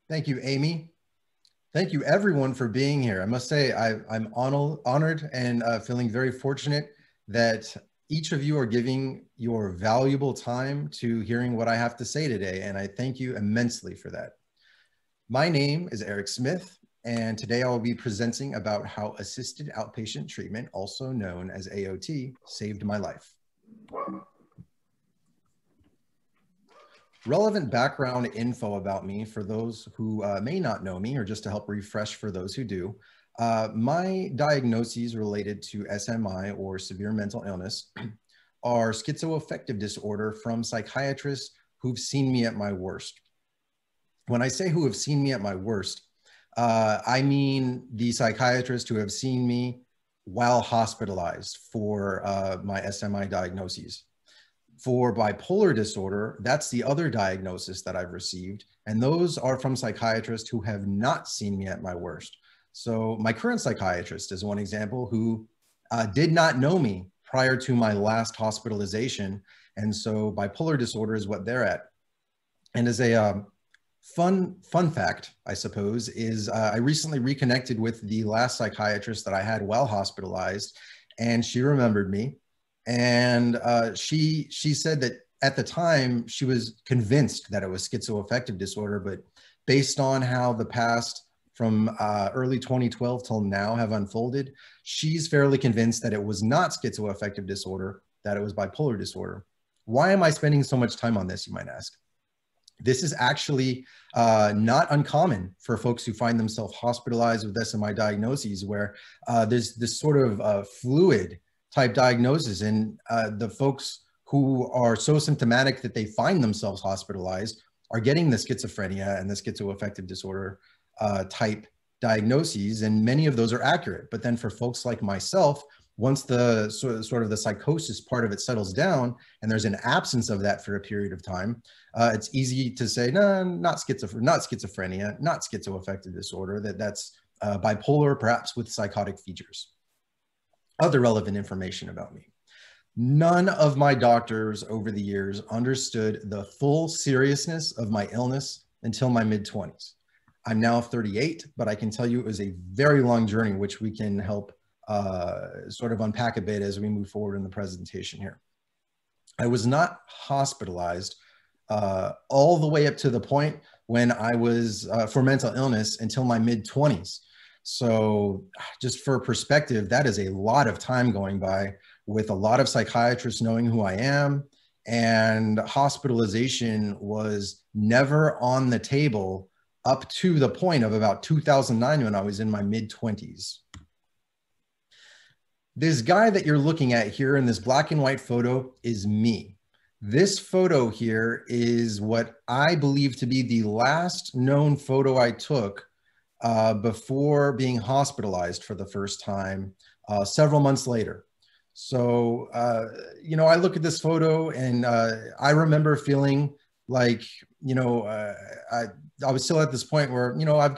Thank you, Amy. Thank you, everyone, for being here. I must say, I'm honored and feeling very fortunate that each of you are giving your valuable time to hearing what I have to say today, and I thank you immensely for that. My name is Eric Smith, and today I will be presenting about how assisted outpatient treatment, also known as AOT, saved my life. Relevant background info about me for those who may not know me, or just to help refresh for those who do. My diagnoses related to SMI, or severe mental illness, are schizoaffective disorder from psychiatrists who've seen me at my worst. When I say who have seen me at my worst, I mean the psychiatrists who have seen me while hospitalized for my SMI diagnoses. For bipolar disorder, that's the other diagnosis that I've received, and those are from psychiatrists who have not seen me at my worst. So my current psychiatrist is one example who did not know me prior to my last hospitalization, and so bipolar disorder is what they're at. And as a fun fact, I suppose, is I recently reconnected with the last psychiatrist that I had while hospitalized, and she remembered me. And she said that at the time she was convinced that it was schizoaffective disorder, but based on how the past from early 2012 till now have unfolded, she's fairly convinced that it was not schizoaffective disorder, that it was bipolar disorder. Why am I spending so much time on this, you might ask? This is actually not uncommon for folks who find themselves hospitalized with SMI diagnoses, where there's this sort of fluid type diagnosis, and the folks who are so symptomatic that they find themselves hospitalized are getting the schizophrenia and the schizoaffective disorder type diagnoses, and many of those are accurate. But then for folks like myself, once the sort of the psychosis part of it settles down and there's an absence of that for a period of time, it's easy to say, no, not schizophrenia, not schizoaffective disorder, that's bipolar, perhaps with psychotic features. Other relevant information about me. None of my doctors over the years understood the full seriousness of my illness until my mid-20s. I'm now 38, but I can tell you it was a very long journey, which we can help sort of unpack a bit as we move forward in the presentation here. I was not hospitalized all the way up to the point when I was for mental illness until my mid-20s. So just for perspective, that is a lot of time going by with a lot of psychiatrists knowing who I am, and hospitalization was never on the table up to the point of about 2009 when I was in my mid-20s. This guy that you're looking at here in this black and white photo is me. This photo here is what I believe to be the last known photo I took before being hospitalized for the first time several months later. So, you know, I look at this photo and I remember feeling like, you know, I was still at this point where, you know, I've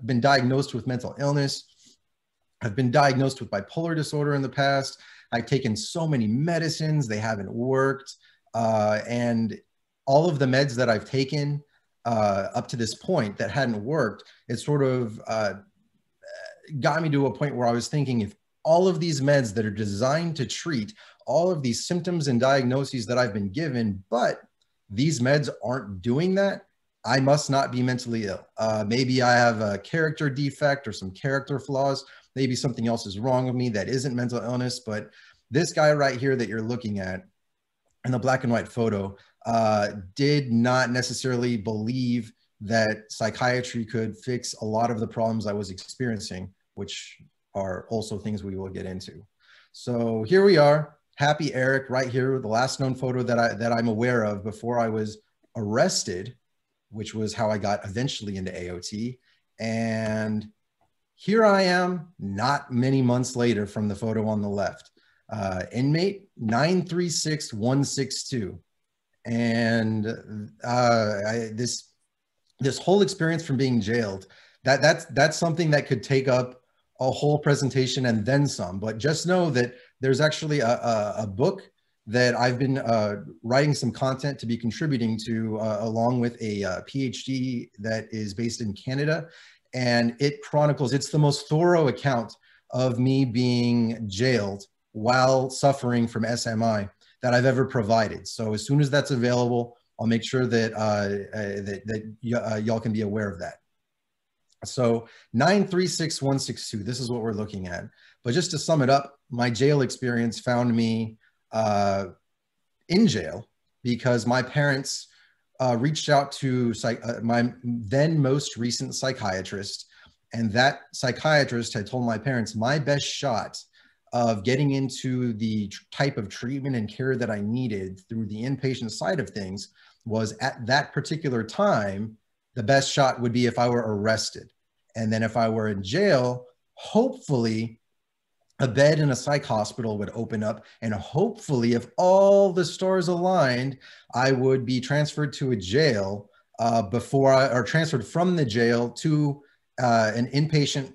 been diagnosed with mental illness. I've been diagnosed with bipolar disorder in the past. I've taken so many medicines, they haven't worked. And all of the meds that I've taken up to this point that hadn't worked, it sort of got me to a point where I was thinking, if all of these meds that are designed to treat all of these symptoms and diagnoses that I've been given, but these meds aren't doing that, I must not be mentally ill. Maybe I have a character defect or some character flaws. Maybe something else is wrong with me that isn't mental illness. But this guy right here that you're looking at in the black and white photo did not necessarily believe that psychiatry could fix a lot of the problems I was experiencing, which are also things we will get into. So here we are, happy Eric right here, the last known photo that I'm aware of before I was arrested, which was how I got eventually into AOT. And here I am not many months later from the photo on the left, inmate 936162. And this whole experience from being jailed, that's something that could take up a whole presentation and then some. But just know that there's actually a book that I've been writing some content to be contributing to, along with a PhD that is based in Canada. And it chronicles, it's the most thorough account of me being jailed while suffering from SMI that I've ever provided. So as soon as that's available, I'll make sure that, y'all can be aware of that. So 936162, this is what we're looking at. But just to sum it up, my jail experience found me in jail because my parents reached out to my then most recent psychiatrist, and that psychiatrist had told my parents my best shot of getting into the type of treatment and care that I needed through the inpatient side of things was at that particular time, the best shot would be if I were arrested. And then if I were in jail, hopefully a bed in a psych hospital would open up, and hopefully if all the stars aligned, I would be transferred to a jail or transferred from the jail to an inpatient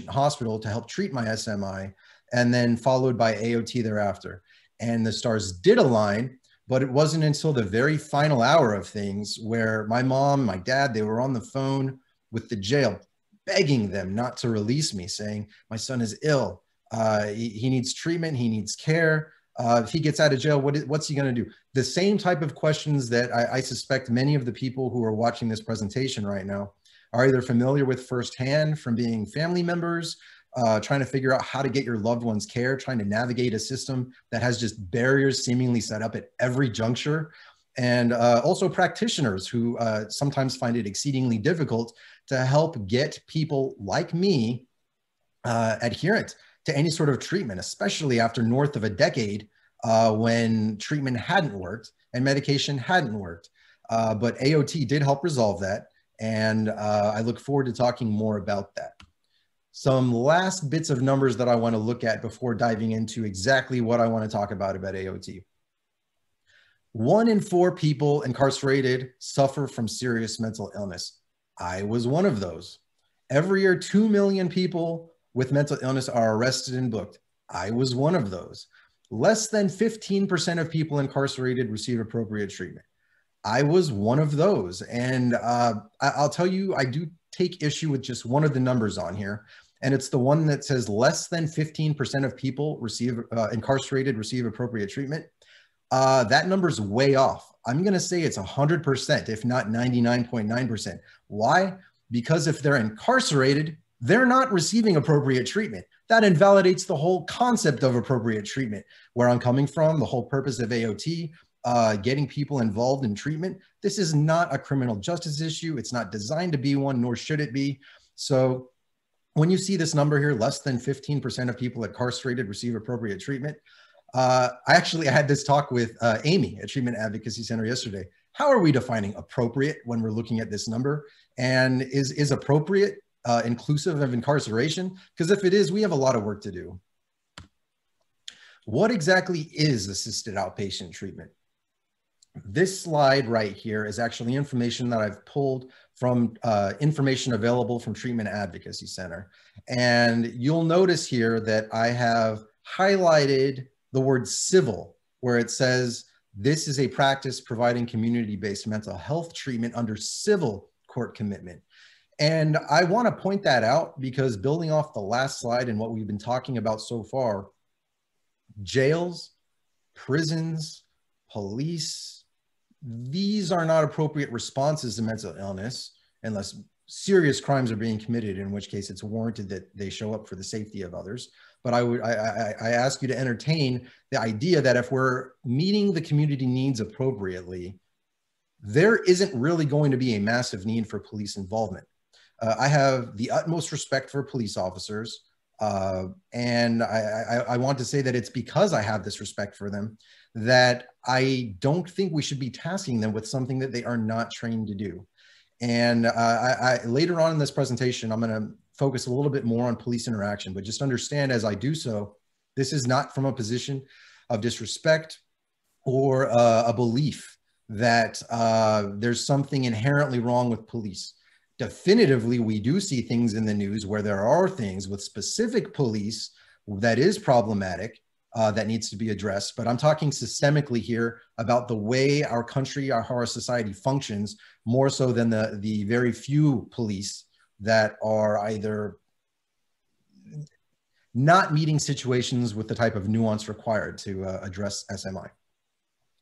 hospital to help treat my SMI, and then followed by AOT thereafter. And the stars did align, but it wasn't until the very final hour of things where my mom, my dad, they were on the phone with the jail, begging them not to release me, saying, my son is ill. He needs treatment. He needs care. If he gets out of jail, what's he going to do? The same type of questions that I suspect many of the people who are watching this presentation right now are either familiar with firsthand from being family members, trying to figure out how to get your loved one's care, trying to navigate a system that has just barriers seemingly set up at every juncture. And also practitioners who sometimes find it exceedingly difficult to help get people like me adherent to any sort of treatment, especially after north of a decade when treatment hadn't worked and medication hadn't worked. But AOT did help resolve that. And I look forward to talking more about that. Some last bits of numbers that I want to look at before diving into exactly what I want to talk about AOT. 1 in 4 people incarcerated suffer from serious mental illness. I was one of those. Every year, 2 million people with mental illness are arrested and booked. I was one of those. Less than 15% of people incarcerated receive appropriate treatment. I was one of those. And I'll tell you, I do take issue with just one of the numbers on here. And it's the one that says less than 15% of people incarcerated receive appropriate treatment. That number's way off. I'm going to say it's 100%, if not 99.9%. Why? Because if they're incarcerated, they're not receiving appropriate treatment. That invalidates the whole concept of appropriate treatment. Where I'm coming from, the whole purpose of AOT, getting people involved in treatment. This is not a criminal justice issue. It's not designed to be one, nor should it be. So when you see this number here, less than 15% of people incarcerated receive appropriate treatment. I had this talk with Amy at Treatment Advocacy Center yesterday. How are we defining appropriate when we're looking at this number? And is appropriate inclusive of incarceration? Because if it is, we have a lot of work to do. What exactly is assisted outpatient treatment? This slide right here is actually information that I've pulled from information available from Treatment Advocacy Center. And you'll notice here that I have highlighted the word civil, where it says, this is a practice providing community-based mental health treatment under civil court commitment. And I want to point that out because building off the last slide and what we've been talking about so far, jails, prisons, police, these are not appropriate responses to mental illness unless serious crimes are being committed, in which case it's warranted that they show up for the safety of others. But I ask you to entertain the idea that if we're meeting the community needs appropriately, there isn't really going to be a massive need for police involvement. I have the utmost respect for police officers. And I want to say that it's because I have this respect for them that I don't think we should be tasking them with something that they are not trained to do. And later on in this presentation, I'm going to focus a little bit more on police interaction, but just understand as I do so, this is not from a position of disrespect or a belief that there's something inherently wrong with police. Definitively, we do see things in the news where there are things with specific police that is problematic, that needs to be addressed, but I'm talking systemically here about the way our country, how our society functions, more so than the very few police that are either not meeting situations with the type of nuance required to address SMI.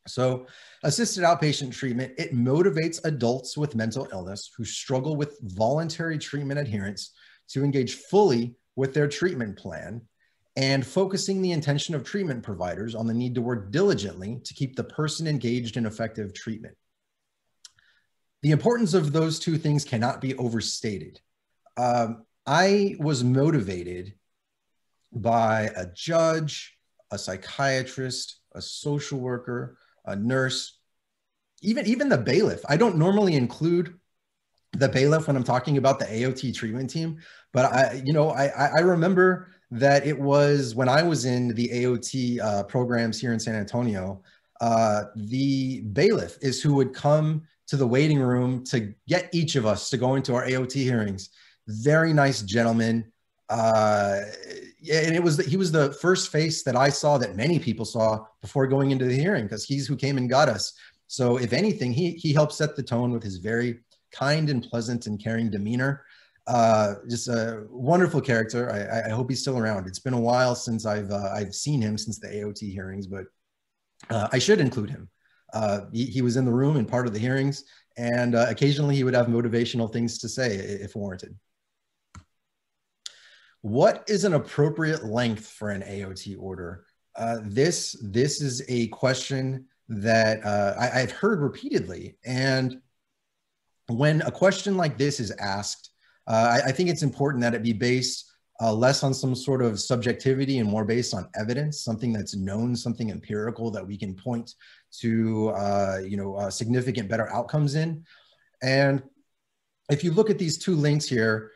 So assisted outpatient treatment, it motivates adults with mental illness who struggle with voluntary treatment adherence to engage fully with their treatment plan, and focusing the intention of treatment providers on the need to work diligently to keep the person engaged in effective treatment. The importance of those two things cannot be overstated. I was motivated by a judge, a psychiatrist, a social worker, a nurse, even the bailiff. I don't normally include the bailiff when I'm talking about the AOT treatment team, but I remember that it was when I was in the AOT programs here in San Antonio, the bailiff is who would come to the waiting room to get each of us to go into our AOT hearings. Very nice gentleman. And he was the first face that I saw, that many people saw before going into the hearing, because he's who came and got us. So if anything, he helped set the tone with his very kind and pleasant and caring demeanor. Just a wonderful character. I hope he's still around. It's been a while since I've seen him since the AOT hearings, but I should include him. He was in the room and part of the hearings, and occasionally he would have motivational things to say if warranted. What is an appropriate length for an AOT order? This is a question that I've heard repeatedly. And when a question like this is asked, I think it's important that it be based less on some sort of subjectivity and more based on evidence, something that's known, something empirical that we can point to, significant better outcomes in. And if you look at these two links here,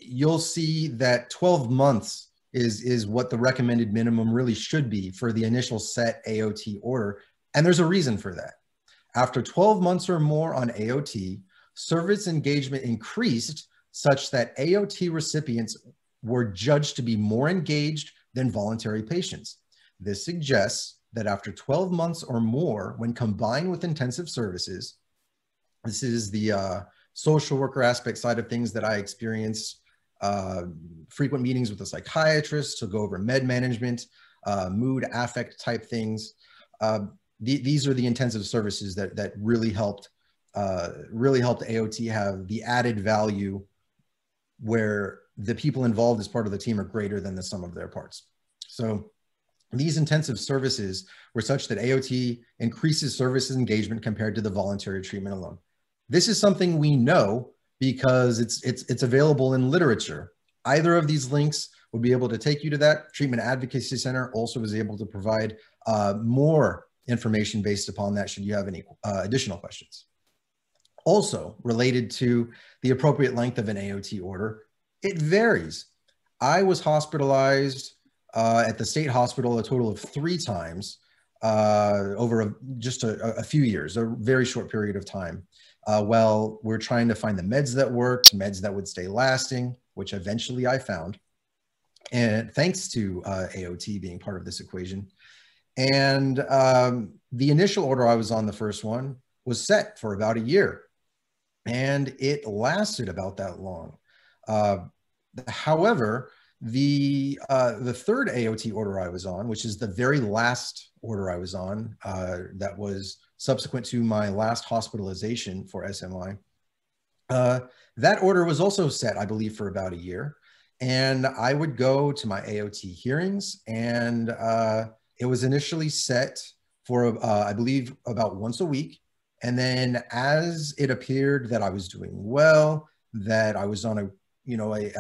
you'll see that 12 months is what the recommended minimum really should be for the initial set AOT order. And there's a reason for that. After 12 months or more on AOT, service engagement increased such that AOT recipients were judged to be more engaged than voluntary patients. This suggests that after 12 months or more, when combined with intensive services, this is the social worker aspect side of things that I experienced, frequent meetings with a psychiatrist to go over med management, mood, affect type things. These are the intensive services that really helped AOT have the added value where the people involved as part of the team are greater than the sum of their parts. So these intensive services were such that AOT increases services engagement compared to the voluntary treatment alone. This is something we know because it's available in literature. Either of these links would be able to take you to that. Treatment Advocacy Center also is able to provide more information based upon that should you have any additional questions. Also related to the appropriate length of an AOT order, it varies. I was hospitalized at the state hospital a total of 3 times over just a few years, a very short period of time. Well, we're trying to find the meds that worked, meds that would stay lasting, which eventually I found. And thanks to AOT being part of this equation. And the initial order I was on, the first one, was set for about a year. And it lasted about that long. However, the third AOT order I was on, which is the very last order I was on, that was subsequent to my last hospitalization for SMI, that order was also set, I believe, for about a year. And I would go to my AOT hearings, and it was initially set for, I believe, about once a week. And then as it appeared that I was doing well, that I was on a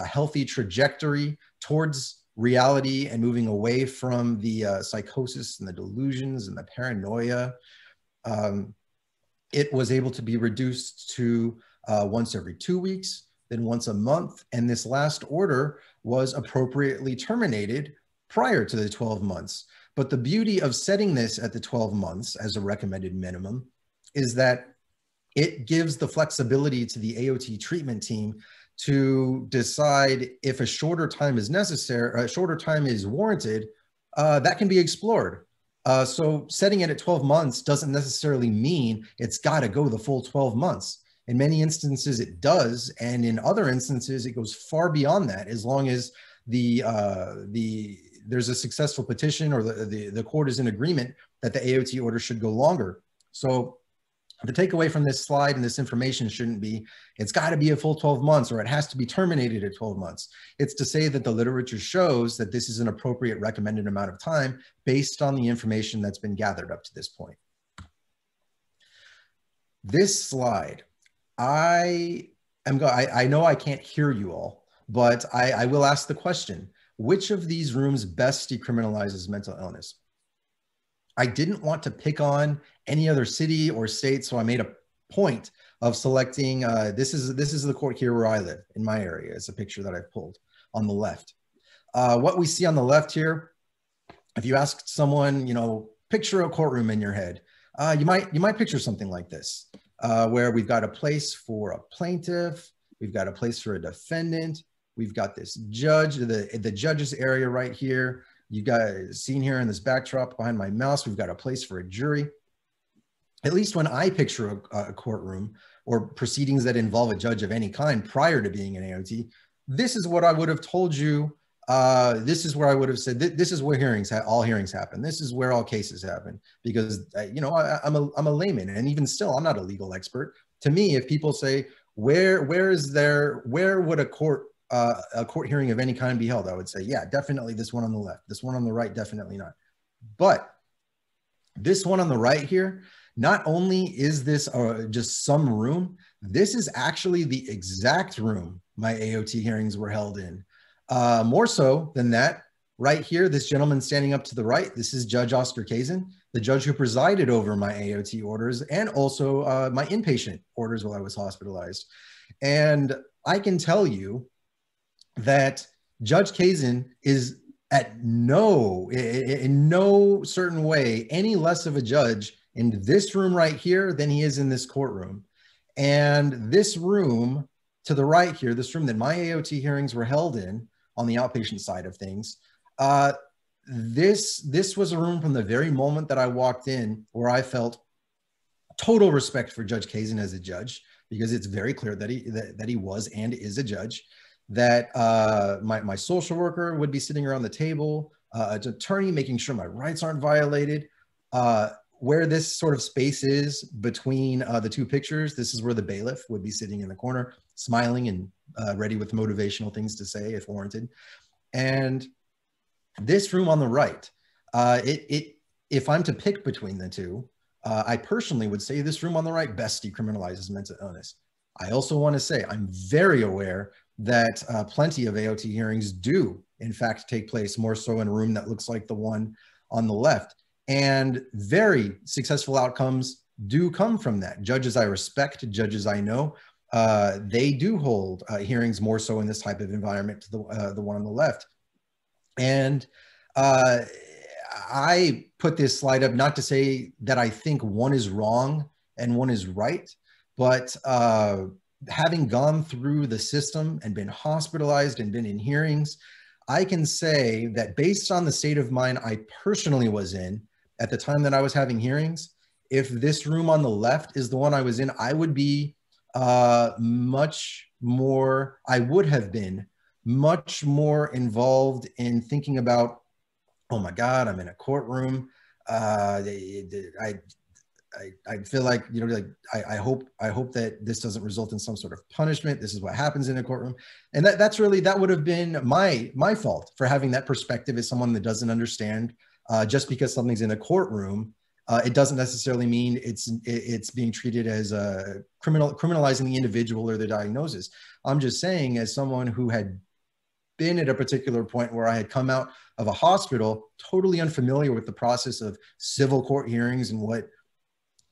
healthy trajectory towards reality and moving away from the psychosis and the delusions and the paranoia, it was able to be reduced to once every 2 weeks, then once a month. And this last order was appropriately terminated prior to the 12 months. But the beauty of setting this at the 12 months as a recommended minimum is that it gives the flexibility to the AOT treatment team to decide if a shorter time is necessary, a shorter time is warranted, that can be explored. So setting it at 12 months doesn't necessarily mean it's got to go the full 12 months. In many instances, it does. And in other instances, it goes far beyond that, as long as there's a successful petition or the court is in agreement that the AOT order should go longer. So the takeaway from this slide and this information shouldn't be, it's got to be a full 12 months or it has to be terminated at 12 months. It's to say that the literature shows that this is an appropriate recommended amount of time based on the information that's been gathered up to this point. This slide, I know I can't hear you all, but I will ask the question, which of these rooms best decriminalizes mental illness? I didn't want to pick on any other city or state, so I made a point of selecting, this is the court here where I live, in my area. It's a picture that I've pulled on the left. What we see on the left here, if you ask someone, you know, picture a courtroom in your head, you might picture something like this, where we've got a place for a plaintiff, we've got a place for a defendant, we've got this judge, the judge's area right here. You guys seen here in this backdrop behind my mouse, we've got a place for a jury. At least when I picture a courtroom or proceedings that involve a judge of any kind prior to being an AOT, this is what I would have told you. This is where I would have said, this is where all hearings happen. This is where all cases happen, because you know, I'm a layman, and even still, I'm not a legal expert. To me, if people say, where would a court hearing of any kind be held, I would say, yeah, definitely this one on the left. This one on the right, definitely not. But this one on the right here, not only is this just some room, this is actually the exact room my AOT hearings were held in. More so than that, right here, this gentleman standing up to the right, this is Judge Oscar Kasen, the judge who presided over my AOT orders and also my inpatient orders while I was hospitalized. And I can tell you that Judge Kasen is in no certain way any less of a judge in this room right here than he is in this courtroom. And this room to the right here, this room that my AOT hearings were held in on the outpatient side of things, this was a room from the very moment that I walked in where I felt total respect for Judge Kasen as a judge, because it's very clear that he was and is a judge. That my social worker would be sitting around the table, an attorney making sure my rights aren't violated. Where this sort of space is between the two pictures, this is where the bailiff would be sitting in the corner, smiling and ready with motivational things to say if warranted. And this room on the right, if I'm to pick between the two, I personally would say this room on the right best decriminalizes mental illness. I also want to say I'm very aware that plenty of AOT hearings do, in fact, take place more so in a room that looks like the one on the left. And very successful outcomes do come from that. Judges I respect, judges I know, they do hold hearings more so in this type of environment to the one on the left. And I put this slide up not to say that I think one is wrong and one is right, but having gone through the system and been hospitalized and been in hearings, I can say that based on the state of mind I personally was in at the time that I was having hearings, if this room on the left is the one I was in, I would be I would have been much more involved in thinking about, oh my God, I'm in a courtroom. I feel like, you know, like I hope that this doesn't result in some sort of punishment. This is what happens in a courtroom. And that would have been my fault for having that perspective as someone that doesn't understand just because something's in a courtroom, it doesn't necessarily mean it's being treated as criminalizing the individual or the diagnosis. I'm just saying, as someone who had been at a particular point where I had come out of a hospital, totally unfamiliar with the process of civil court hearings and what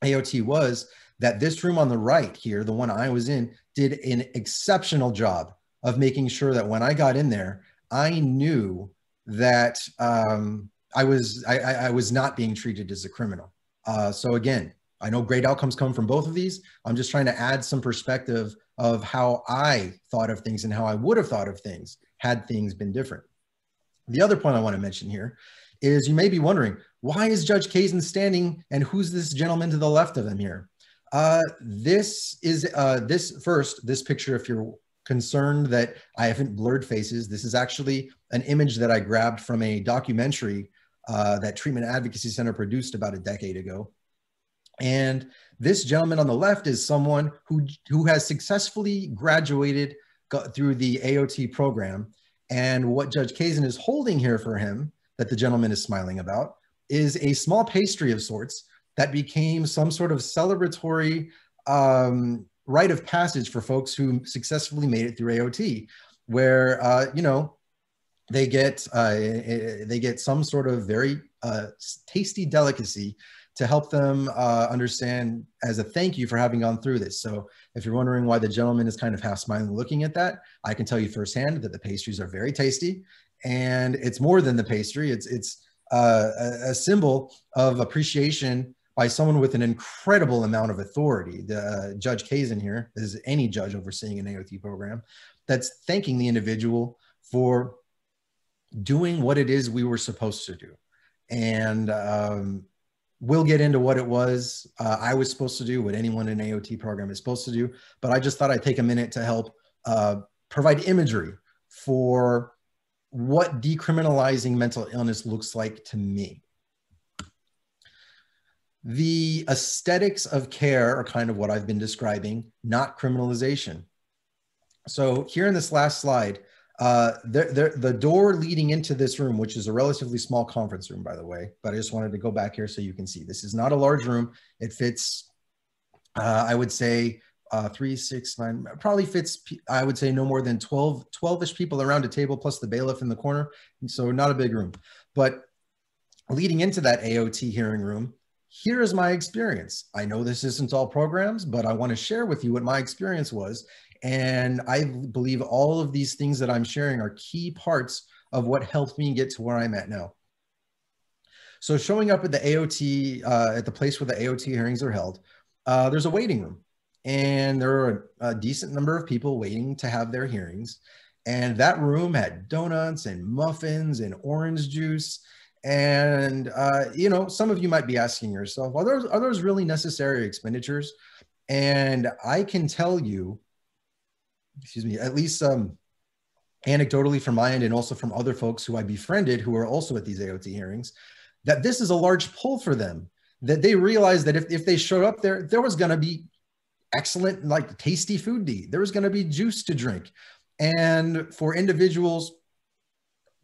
AOT was, that this room on the right here, the one I was in, did an exceptional job of making sure that when I got in there, I knew that I was not being treated as a criminal. So again, I know great outcomes come from both of these. I'm just trying to add some perspective of how I thought of things and how I would have thought of things had things been different. The other point I want to mention here is you may be wondering, why is Judge Kasen standing and who's this gentleman to the left of him here? This picture, if you're concerned that I haven't blurred faces, this is actually an image that I grabbed from a documentary that Treatment Advocacy Center produced about a decade ago. And this gentleman on the left is someone who has successfully graduated through the AOT program. And what Judge Kasen is holding here for him, that the gentleman is smiling about, is a small pastry of sorts that became some sort of celebratory rite of passage for folks who successfully made it through AOT, where they get some sort of very tasty delicacy to help them understand as a thank you for having gone through this. So if you're wondering why the gentleman is kind of half smiling looking at that, I can tell you firsthand that the pastries are very tasty, and it's more than the pastry. It's a symbol of appreciation by someone with an incredible amount of authority. The Judge Kasen here is any judge overseeing an AOT program that's thanking the individual for doing what it is we were supposed to do. And we'll get into what it was I was supposed to do, what anyone in an AOT program is supposed to do. But I just thought I'd take a minute to help provide imagery for what decriminalizing mental illness looks like to me. The aesthetics of care are kind of what I've been describing, not criminalization. So here in this last slide, the door leading into this room, which is a relatively small conference room, by the way, but I just wanted to go back here so you can see. This is not a large room. It fits, I would say, 3, 6, 9, probably fits, I would say, no more than 12-ish people around a table, plus the bailiff in the corner. And so not a big room. But leading into that AOT hearing room, here is my experience. I know this isn't all programs, but I want to share with you what my experience was. And I believe all of these things that I'm sharing are key parts of what helped me get to where I'm at now. So showing up at the AOT, at the place where the AOT hearings are held, there's a waiting room. And there are a decent number of people waiting to have their hearings. And that room had donuts and muffins and orange juice. And, some of you might be asking yourself, are those really necessary expenditures? And I can tell you, excuse me, at least anecdotally from my end and also from other folks who I befriended who are also at these AOT hearings, that this is a large pull for them, that they realized that if they showed up there, there was going to be excellent, like tasty food to eat. There was going to be juice to drink. And for individuals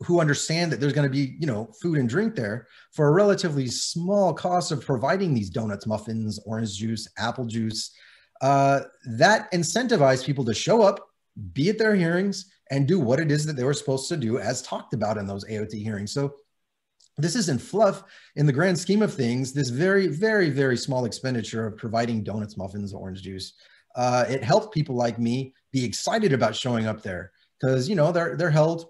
who understand that there's going to be, food and drink there for a relatively small cost of providing these donuts, muffins, orange juice, apple juice, that incentivized people to show up, be at their hearings, and do what it is that they were supposed to do as talked about in those AOT hearings. So this isn't fluff in the grand scheme of things, this very, very, very small expenditure of providing donuts, muffins, orange juice. It helped people like me be excited about showing up there because, they're held.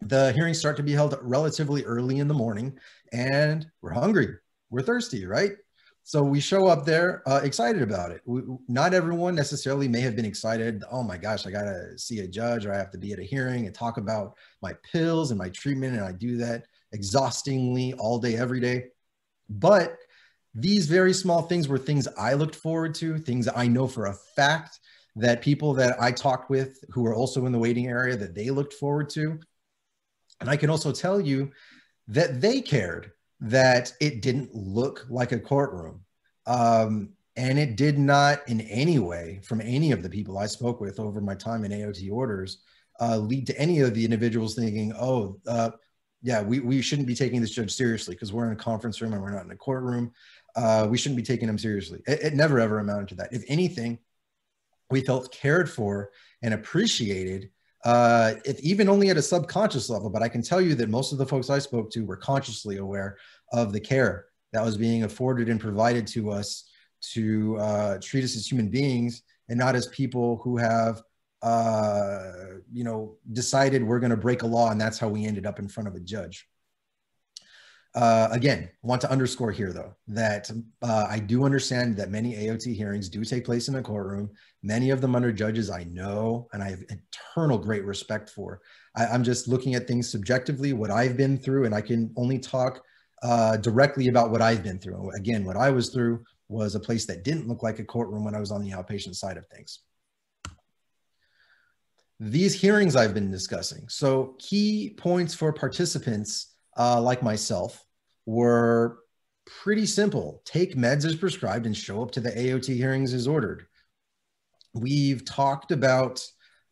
The hearings start to be held relatively early in the morning, and we're hungry, we're thirsty, right? So we show up there excited about it. Not everyone necessarily may have been excited. Oh my gosh, I gotta see a judge, or I have to be at a hearing and talk about my pills and my treatment, and I do that exhaustingly all day, every day. But these very small things were things I looked forward to, things I know for a fact that people that I talked with who were also in the waiting area, that they looked forward to. And I can also tell you that they cared, that it didn't look like a courtroom. And it did not in any way, from any of the people I spoke with over my time in AOT orders, lead to any of the individuals thinking, yeah, we shouldn't be taking this judge seriously because we're in a conference room and we're not in a courtroom. We shouldn't be taking him seriously. It never, ever amounted to that. If anything, we felt cared for and appreciated, if even only at a subconscious level. But I can tell you that most of the folks I spoke to were consciously aware of the care that was being afforded and provided to us to treat us as human beings and not as people who have, decided we're going to break a law and that's how we ended up in front of a judge. Again, want to underscore here, though, that I do understand that many AOT hearings do take place in a courtroom, many of them under judges I know and I have eternal great respect for. I'm just looking at things subjectively, what I've been through, and I can only talk directly about what I've been through. Again, what I was through was a place that didn't look like a courtroom when I was on the outpatient side of things. These hearings I've been discussing. So key points for participants like myself were pretty simple. Take meds as prescribed and show up to the AOT hearings as ordered. We've talked about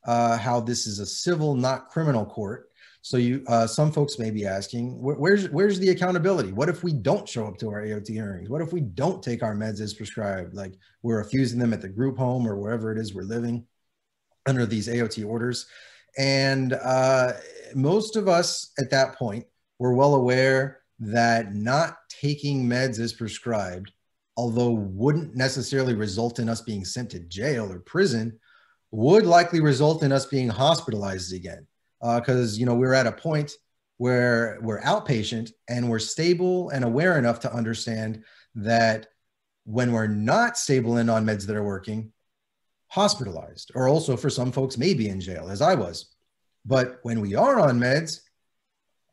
how this is a civil, not criminal court. So some folks may be asking, where's the accountability? What if we don't show up to our AOT hearings? What if we don't take our meds as prescribed? Like we're refusing them at the group home or wherever it is we're living under these AOT orders. And most of us at that point were well aware that not taking meds as prescribed, although wouldn't necessarily result in us being sent to jail or prison, would likely result in us being hospitalized again. Because, we're at a point where we're outpatient and we're stable and aware enough to understand that when we're not stable and on meds that are working, hospitalized, or also for some folks, maybe in jail, as I was. But when we are on meds,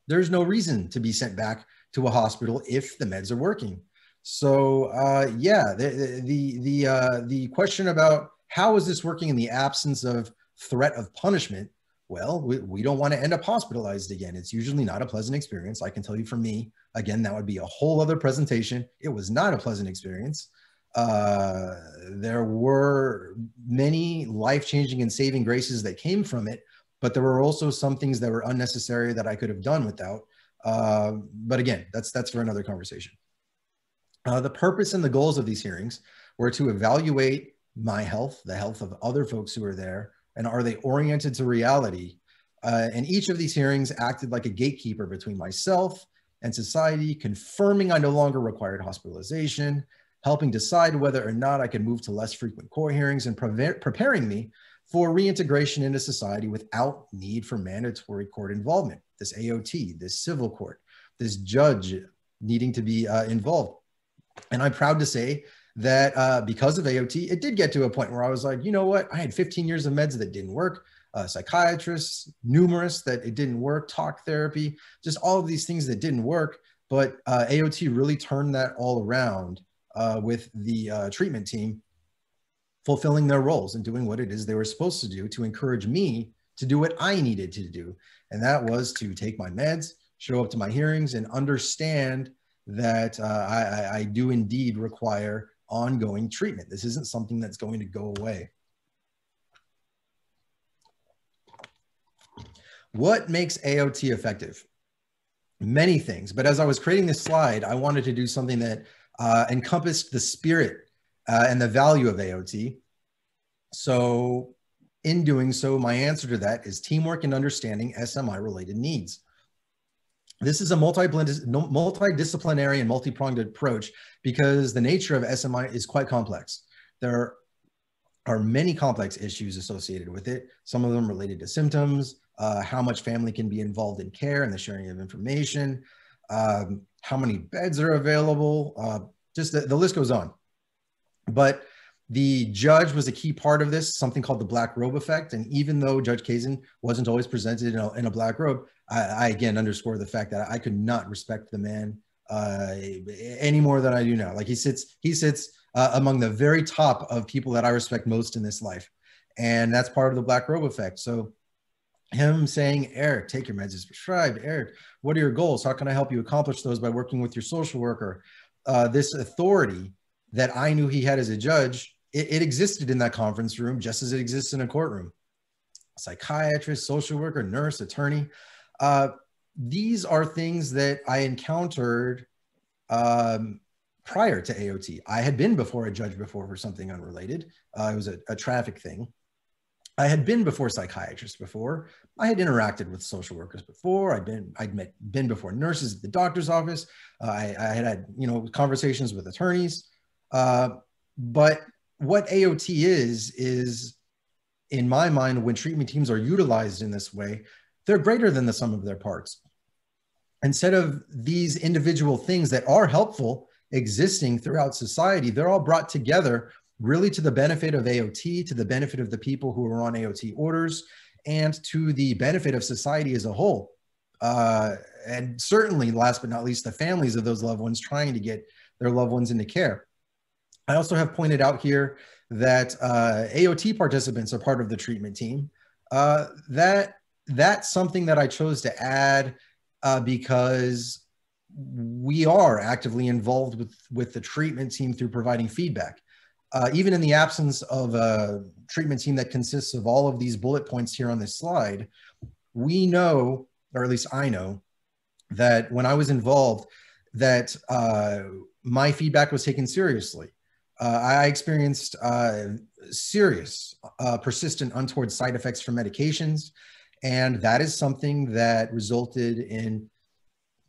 there's no reason to be sent back to a hospital if the meds are working. So yeah, the question about how is this working in the absence of threat of punishment? Well, we don't want to end up hospitalized again. It's usually not a pleasant experience. I can tell you for me, again, that would be a whole other presentation. It was not a pleasant experience. There were many life-changing and saving graces that came from it, but there were also some things that were unnecessary that I could have done without. But again, that's for another conversation. The purpose and the goals of these hearings were to evaluate my health, the health of other folks who are there, and are they oriented to reality? And each of these hearings acted like a gatekeeper between myself and society, confirming I no longer required hospitalization, helping decide whether or not I could move to less frequent court hearings, and preparing me for reintegration into society without need for mandatory court involvement. This AOT, this civil court, this judge needing to be involved. And I'm proud to say that because of AOT, it did get to a point where I was like, you know what? I had 15 years of meds that didn't work, psychiatrists, numerous that it didn't work, talk therapy, just all of these things that didn't work. But AOT really turned that all around with the treatment team fulfilling their roles and doing what it is they were supposed to do to encourage me to do what I needed to do. And that was to take my meds, show up to my hearings, and understand that I do indeed require ongoing treatment. This isn't something that's going to go away. What makes AOT effective? Many things, but as I was creating this slide, I wanted to do something that encompassed the spirit and the value of AOT. So in doing so, my answer to that is teamwork and understanding SMI-related needs. This is a multidisciplinary and multi-pronged approach because the nature of SMI is quite complex. There are many complex issues associated with it, some of them related to symptoms, how much family can be involved in care and the sharing of information, how many beds are available, just the list goes on. But the judge was a key part of this, something called the black robe effect. And even though Judge Kasen wasn't always presented in a black robe, I again underscore the fact that I could not respect the man any more than I do now. Like he sits among the very top of people that I respect most in this life. And that's part of the black robe effect. So him saying, Eric, take your meds as prescribed. Eric, what are your goals? How can I help you accomplish those by working with your social worker? This authority that I knew he had as a judge, it existed in that conference room just as it exists in a courtroom. Psychiatrist, social worker, nurse, attorney. These are things that I encountered prior to AOT. I had been before a judge before for something unrelated. It was a traffic thing. I had been before psychiatrists before. I had interacted with social workers before. I'd been before nurses at the doctor's office. I had conversations with attorneys. But what AOT is in my mind, when treatment teams are utilized in this way, they're greater than the sum of their parts. instead of these individual things that are helpful existing throughout society, they're all brought together really to the benefit of AOT, to the benefit of the people who are on AOT orders, and to the benefit of society as a whole. And certainly, last but not least, the families of those loved ones trying to get their loved ones into care. I also have pointed out here that AOT participants are part of the treatment team. That's something that I chose to add because we are actively involved with the treatment team through providing feedback. Even in the absence of a treatment team that consists of all of these bullet points here on this slide, we know, or at least I know, that when I was involved, that my feedback was taken seriously. I experienced serious, persistent, untoward side effects from medications, and that is something that resulted in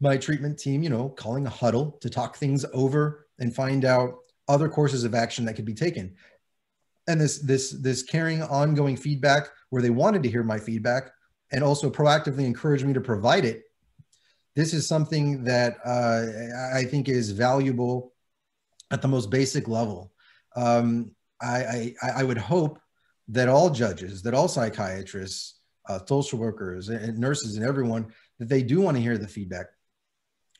my treatment team, calling a huddle to talk things over and find out other courses of action that could be taken. And this caring, ongoing feedback where they wanted to hear my feedback and also proactively encourage me to provide it. This is something that I think is valuable at the most basic level. I would hope that all judges, that all psychiatrists, social workers, and nurses, and everyone, that they do want to hear the feedback.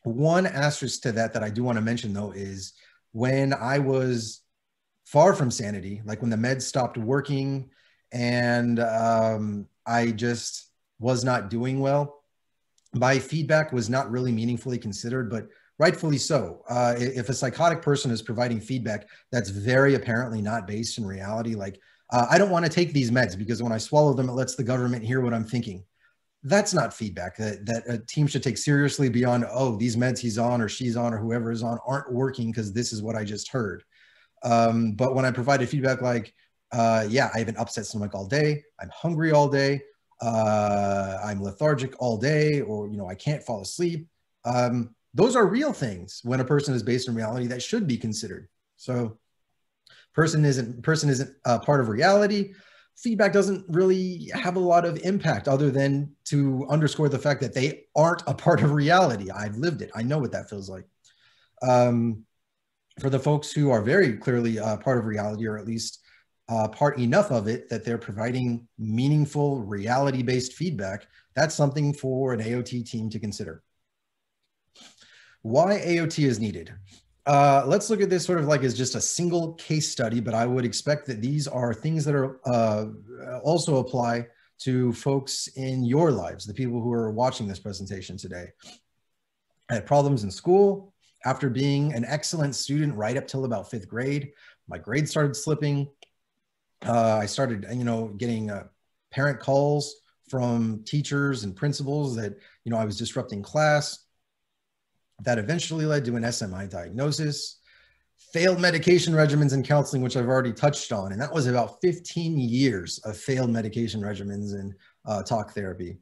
One asterisk to that I do want to mention, though, is when I was far from sanity, like when the meds stopped working and I just was not doing well, my feedback was not really meaningfully considered, but rightfully so. If a psychotic person is providing feedback that's very apparently not based in reality, like, I don't want to take these meds because when I swallow them, it lets the government hear what I'm thinking. That's not feedback that a team should take seriously beyond, oh, these meds he's on or she's on or whoever is on aren't working because this is what I just heard. But when I provided feedback like, yeah, I have an upset stomach all day, I'm hungry all day, I'm lethargic all day, or, I can't fall asleep. Those are real things when a person is based in reality that should be considered. So person isn't part of reality. Feedback doesn't really have a lot of impact other than to underscore the fact that they aren't a part of reality. I've lived it. I know what that feels like. For the folks who are very clearly part of reality, or at least part enough of it that they're providing meaningful reality-based feedback, that's something for an AOT team to consider. Why AOT is needed. Let's look at this sort of like as just a single case study, but I would expect that these are things that are also apply to folks in your lives, the people who are watching this presentation today. I had problems in school. After being an excellent student right up till about 5th grade, my grades started slipping. I started, getting parent calls from teachers and principals that, I was disrupting class. That eventually led to an SMI diagnosis, failed medication regimens and counseling, which I've already touched on. And that was about 15 years of failed medication regimens and talk therapy.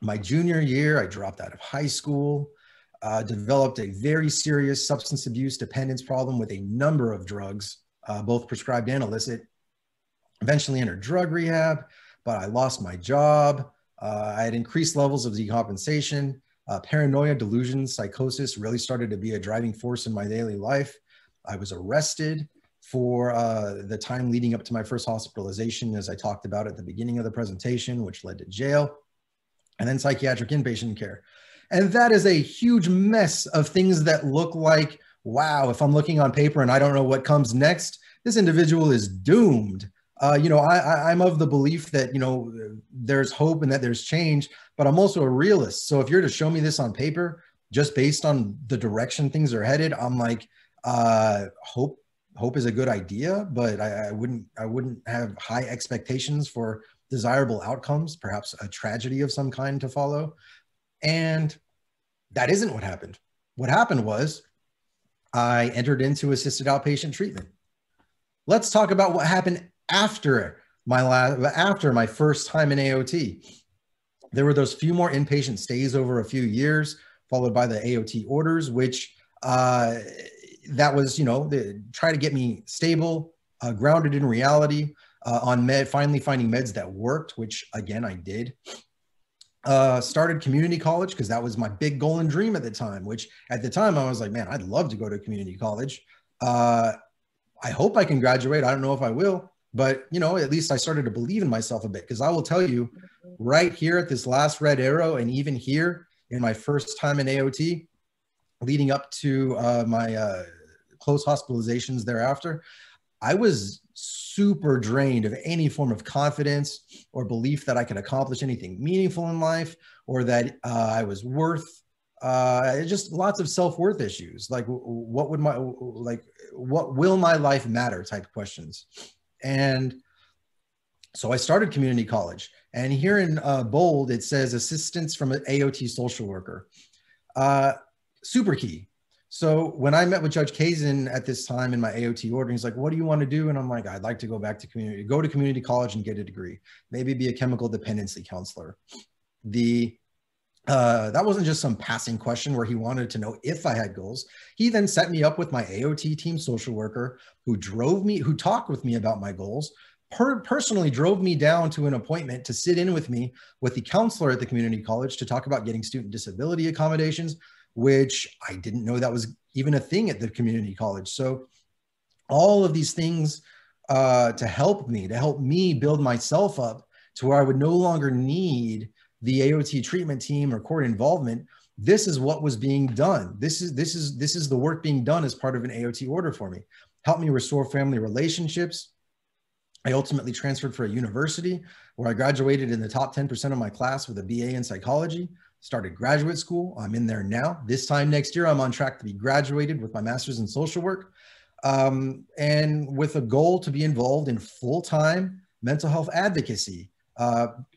My junior year, I dropped out of high school, developed a very serious substance abuse dependence problem with a number of drugs, both prescribed and illicit. Eventually entered drug rehab, but I lost my job. I had increased levels of decompensation. Paranoia, delusions, psychosis really started to be a driving force in my daily life. I was arrested for the time leading up to my first hospitalization, as I talked about at the beginning of the presentation, which led to jail, and then psychiatric inpatient care. And that is a huge mess of things that look like, wow, if I'm looking on paper and I don't know what comes next, this individual is doomed. I'm of the belief that, there's hope and that there's change, but I'm also a realist. So if you're to show me this on paper, just based on the direction things are headed, I'm like, hope is a good idea, but I wouldn't have high expectations for desirable outcomes, perhaps a tragedy of some kind to follow. And that isn't what happened. What happened was I entered into assisted outpatient treatment. Let's talk about what happened after my first time in AOT. There were those few more inpatient stays over a few years, followed by the AOT orders, which that was, try to get me stable, grounded in reality, finally finding meds that worked, which again, I did. Started community college because that was my big goal and dream at the time, which at the time I was like, man, I'd love to go to community college. I hope I can graduate. I don't know if I will, but you know, at least I started to believe in myself a bit, because I will tell you right here at this last red arrow, and even here in my first time in AOT, leading up to my close hospitalizations thereafter, I was super drained of any form of confidence or belief that I could accomplish anything meaningful in life, or that I was worth, just lots of self-worth issues. Like what will my life matter type questions. And so I started community college, and here in bold, it says assistance from an AOT social worker. Super key. So when I met with Judge Kasen at this time in my AOT order, he's like, what do you want to do? And I'm like, I'd like to go back to community college and get a degree, maybe be a chemical dependency counselor. That wasn't just some passing question where he wanted to know if I had goals. He then set me up with my AOT team social worker, who talked with me about my goals, personally drove me down to an appointment to sit in with me with the counselor at the community college to talk about getting student disability accommodations, which I didn't know that was even a thing at the community college. So all of these things to help me build myself up to where I would no longer need the AOT treatment team or court involvement. This is what was being done. This is the work being done as part of an AOT order for me. Help me restore family relationships. I ultimately transferred for a university where I graduated in the top 10% of my class with a BA in psychology, started graduate school. I'm in there now. This time next year, I'm on track to be graduated with my master's in social work, and with a goal to be involved in full-time mental health advocacy.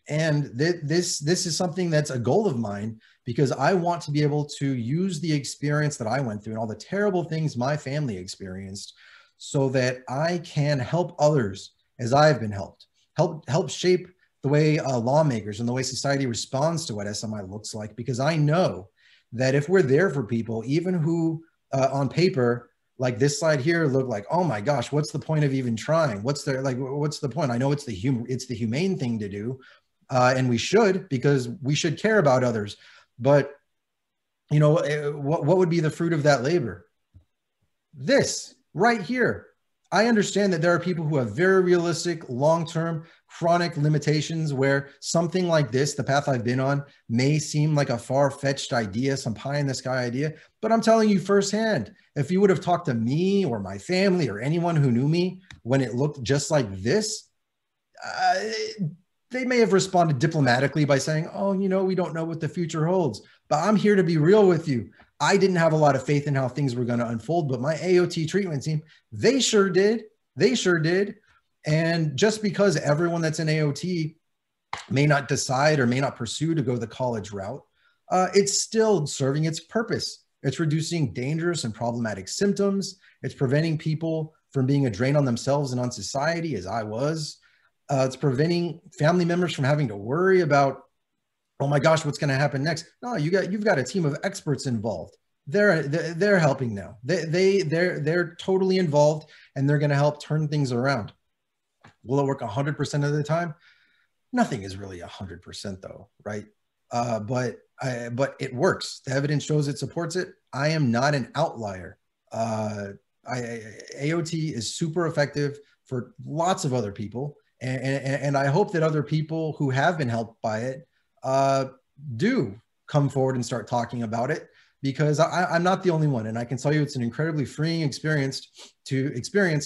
And this is something that's a goal of mine, because I want to be able to use the experience that I went through and all the terrible things my family experienced, so that I can help others as I've been helped, help shape the way lawmakers and the way society responds to what SMI looks like. Because I know that if we're there for people, even who on paper, like this slide here, look like, oh my gosh, what's the point of even trying? What's the point? I know it's the humane thing to do, and we should, because we should care about others. But you know, what would be the fruit of that labor? This right here. I understand that there are people who have very realistic, long-term, chronic limitations where something like this, the path I've been on, may seem like a far-fetched idea, some pie-in-the-sky idea. But I'm telling you firsthand, if you would have talked to me or my family or anyone who knew me when it looked just like this, they may have responded diplomatically by saying, oh, you know, we don't know what the future holds. But I'm here to be real with you. I didn't have a lot of faith in how things were going to unfold, but my AOT treatment team, they sure did. They sure did. And just because everyone that's in AOT may not decide or may not pursue to go the college route, it's still serving its purpose. It's reducing dangerous and problematic symptoms. It's preventing people from being a drain on themselves and on society, as I was. It's preventing family members from having to worry about, oh my gosh, what's going to happen next? No, you've got a team of experts involved. They're helping now. They're totally involved, and they're going to help turn things around. Will it work 100% of the time? Nothing is really 100% though, right? But it works. The evidence shows it supports it. I am not an outlier. AOT is super effective for lots of other people, and I hope that other people who have been helped by it do come forward and start talking about it, because I'm not the only one. And I can tell you it's an incredibly freeing experience to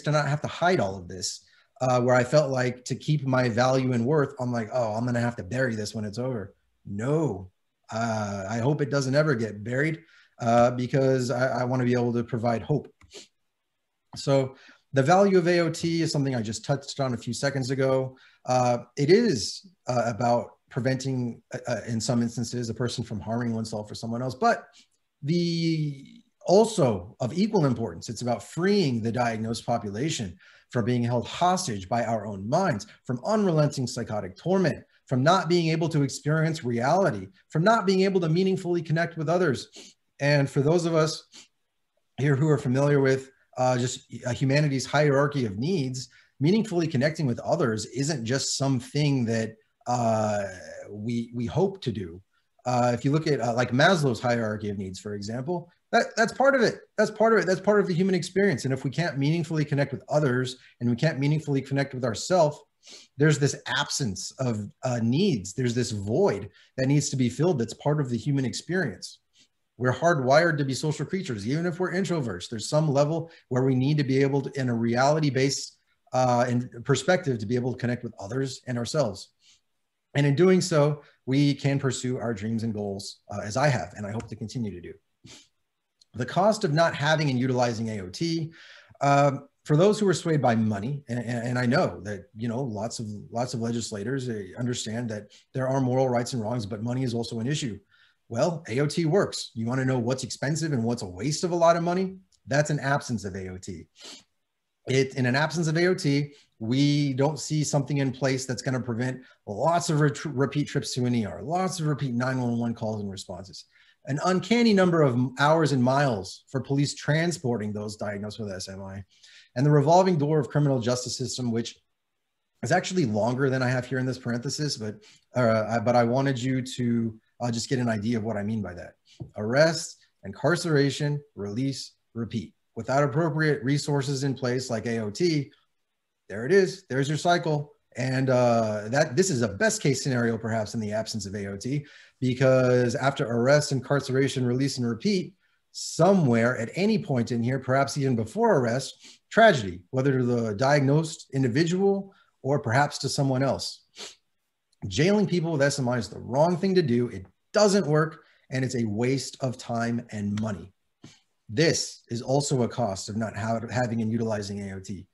not have to hide all of this, where I felt like to keep my value and worth, I'm like, oh, I'm going to have to bury this when it's over. No, I hope it doesn't ever get buried, because I want to be able to provide hope. So the value of AOT is something I just touched on a few seconds ago. It is about preventing, in some instances, a person from harming oneself or someone else, but also of equal importance, it's about freeing the diagnosed population from being held hostage by our own minds, from unrelenting psychotic torment, from not being able to experience reality, from not being able to meaningfully connect with others. And for those of us here who are familiar with just humanity's hierarchy of needs, meaningfully connecting with others isn't just something that we hope to do. If you look at like Maslow's hierarchy of needs, for example, that's part of it. That's part of it. That's part of the human experience. And if we can't meaningfully connect with others and we can't meaningfully connect with ourselves, there's this absence of needs. There's this void that needs to be filled. That's part of the human experience. We're hardwired to be social creatures, even if we're introverts. There's some level where we need to be able to, in a reality-based perspective, to be able to connect with others and ourselves. And in doing so, we can pursue our dreams and goals, as I have, and I hope to continue to do. The cost of not having and utilizing AOT, for those who are swayed by money, and I know that, you know, lots of legislators understand that there are moral rights and wrongs, but money is also an issue. Well, AOT works. You want to know what's expensive and what's a waste of a lot of money? That's an absence of AOT. In an absence of AOT, we don't see something in place that's going to prevent lots of repeat trips to an ER, lots of repeat 911 calls and responses, an uncanny number of hours and miles for police transporting those diagnosed with SMI, and the revolving door of criminal justice system, which is actually longer than I have here in this parenthesis, but I wanted you to just get an idea of what I mean by that. Arrest, incarceration, release, repeat. Without appropriate resources in place like AOT, there it is. There's your cycle. And this is a best case scenario, perhaps, in the absence of AOT, because after arrest, incarceration, release, and repeat, somewhere at any point in here, perhaps even before arrest, tragedy, whether to the diagnosed individual or perhaps to someone else. Jailing people with SMI is the wrong thing to do. It doesn't work, and it's a waste of time and money. This is also a cost of not having and utilizing AOT.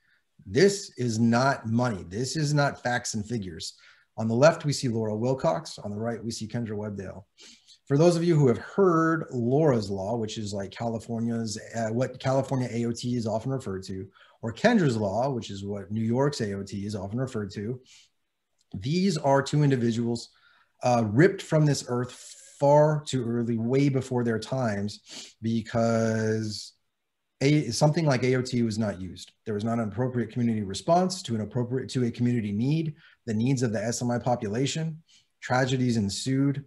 This is not money. This is not facts and figures. On the left, we see Laura Wilcox. On the right, we see Kendra Webdale. For those of you who have heard Laura's Law, which is like California's, what California AOT is often referred to, or Kendra's Law, which is what New York's AOT is often referred to, these are two individuals ripped from this earth far too early, way before their times, because something like AOT was not used. There was not an appropriate community response to a community need, the needs of the SMI population. Tragedies ensued.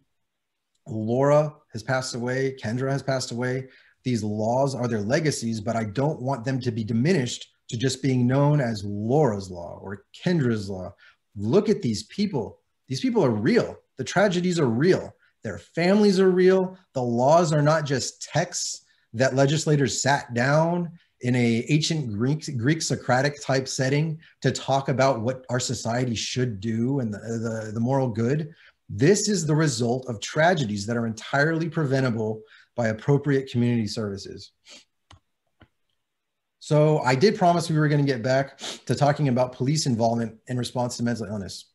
Laura has passed away. Kendra has passed away. These laws are their legacies, but I don't want them to be diminished to just being known as Laura's Law or Kendra's Law. Look at these people. These people are real. The tragedies are real. Their families are real. The laws are not just texts that legislators sat down in a ancient Greek Socratic type setting to talk about what our society should do and the moral good. This is the result of tragedies that are entirely preventable by appropriate community services. So I did promise we were going to get back to talking about police involvement in response to mental illness.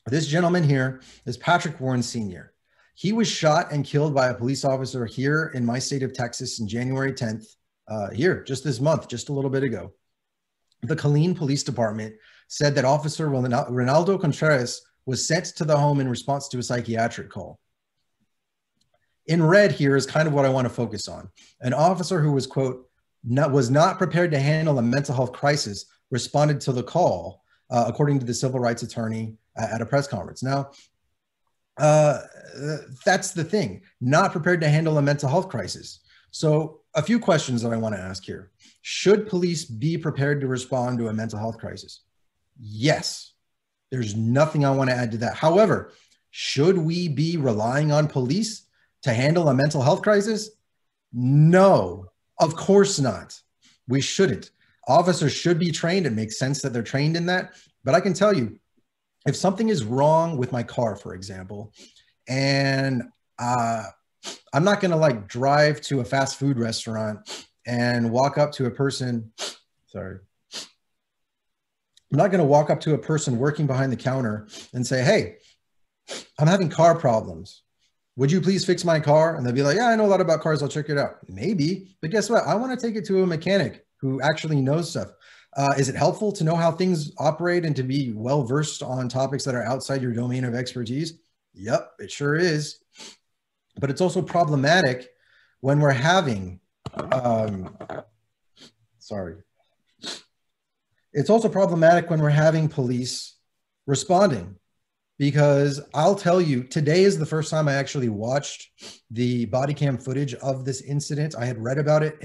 This gentleman here is Patrick Warren Sr. He was shot and killed by a police officer here in my state of Texas on January 10th, here, just this month, just a little bit ago. The Kasen Police Department said that Officer Ronaldo Contreras was sent to the home in response to a psychiatric call. In red here is kind of what I want to focus on. An officer who was, quote, was not prepared to handle a mental health crisis responded to the call, according to the civil rights attorney at a press conference. Now, that's the thing, not prepared to handle a mental health crisis. So a few questions that I want to ask here. Should police be prepared to respond to a mental health crisis? Yes. There's nothing I want to add to that. However, should we be relying on police to handle a mental health crisis? No, of course not. We shouldn't. Officers should be trained. It makes sense that they're trained in that. But I can tell you, if something is wrong with my car, for example, and I'm not going to like drive to a fast food restaurant and walk up to a person, sorry. I'm not going to walk up to a person working behind the counter and say, hey, I'm having car problems. Would you please fix my car? And they'll be like, yeah, I know a lot about cars. I'll check it out. Maybe, but guess what? I want to take it to a mechanic who actually knows stuff. Is it helpful to know how things operate and to be well-versed on topics that are outside your domain of expertise? Yep, it sure is. But it's also problematic when we're having, it's also problematic when we're having police responding, because I'll tell you, today is the first time I actually watched the body cam footage of this incident. I had read about it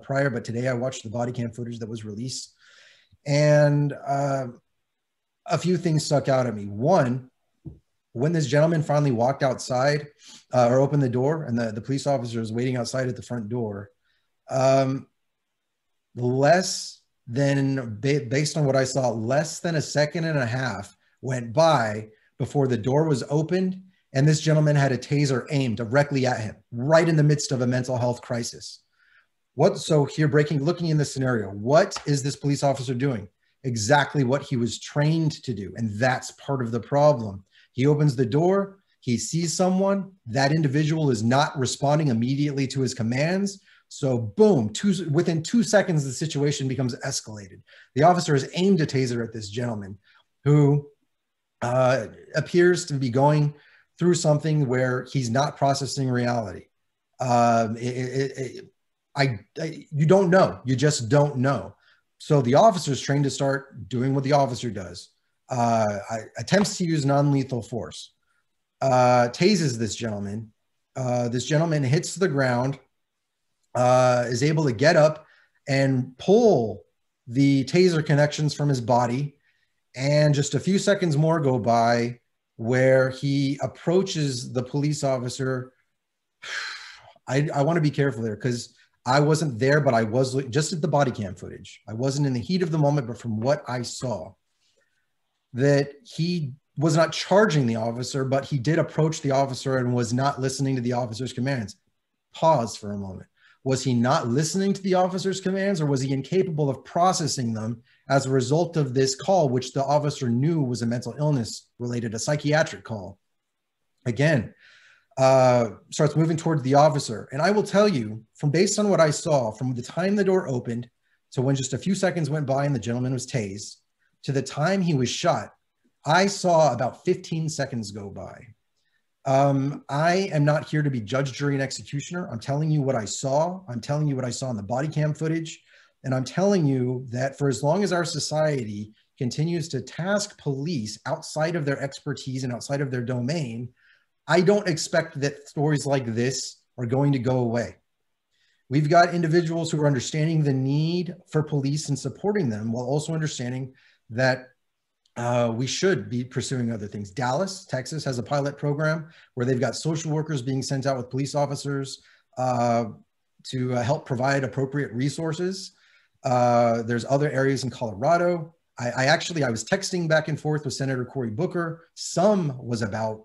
prior, but today I watched the body cam footage that was released. And a few things stuck out at me. One, when this gentleman finally walked outside or opened the door and the police officer was waiting outside at the front door, less than, based on what I saw, less than a second and a half went by before the door was opened and this gentleman had a taser aimed directly at him, right in the midst of a mental health crisis. So here, looking in this scenario, what is this police officer doing? Exactly what he was trained to do. And that's part of the problem. He opens the door, he sees someone, that individual is not responding immediately to his commands. So boom, within 2 seconds, the situation becomes escalated. The officer has aimed a taser at this gentleman who appears to be going through something where he's not processing reality. You don't know. You just don't know. So the officer is trained to start doing what the officer does. Attempts to use non-lethal force. Tases this gentleman. This gentleman hits the ground, is able to get up and pull the taser connections from his body. And just a few seconds more go by where he approaches the police officer. I want to be careful there because I wasn't there, but I was just at the body cam footage. I wasn't in the heat of the moment, but from what I saw, that he was not charging the officer, but he did approach the officer and was not listening to the officer's commands. Pause for a moment. Was he not listening to the officer's commands, or was he incapable of processing them as a result of this call, which the officer knew was a mental illness related, a psychiatric call? Again, starts moving towards the officer. And I will tell you, based on what I saw, from the time the door opened to when just a few seconds went by and the gentleman was tased, to the time he was shot, I saw about 15 seconds go by. I am not here to be judge, jury, and executioner. I'm telling you what I saw. I'm telling you what I saw in the body cam footage. And I'm telling you that for as long as our society continues to task police outside of their expertise and outside of their domain, I don't expect that stories like this are going to go away. We've got individuals who are understanding the need for police and supporting them, while also understanding that we should be pursuing other things. Dallas, Texas has a pilot program where they've got social workers being sent out with police officers to help provide appropriate resources. There's other areas in Colorado. I was texting back and forth with Senator Cory Booker. Some was about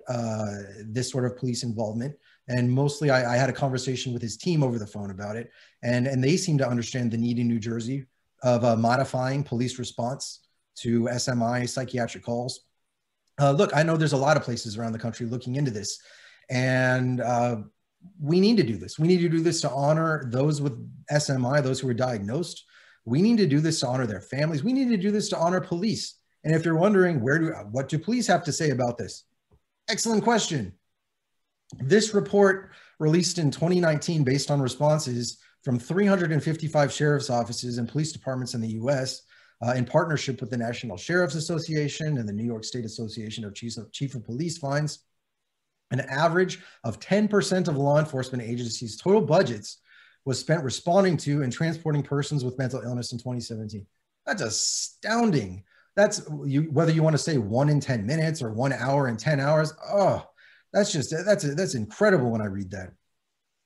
this sort of police involvement. And mostly I had a conversation with his team over the phone about it. And they seem to understand the need in New Jersey of modifying police response to SMI psychiatric calls. Look, I know there's a lot of places around the country looking into this, and we need to do this. We need to do this to honor those with SMI, those who are diagnosed. We need to do this to honor their families. We need to do this to honor police. And if you're wondering, what do police have to say about this? Excellent question. This report, released in 2019 based on responses from 355 sheriff's offices and police departments in the US, in partnership with the National Sheriff's Association and the New York State Association of Chief of Police, finds an average of 10% of law enforcement agencies' total budgets was spent responding to and transporting persons with mental illness in 2017. That's astounding. That's whether you want to say 1 in 10 minutes or 1 hour in 10 hours. Oh, that's incredible when I read that.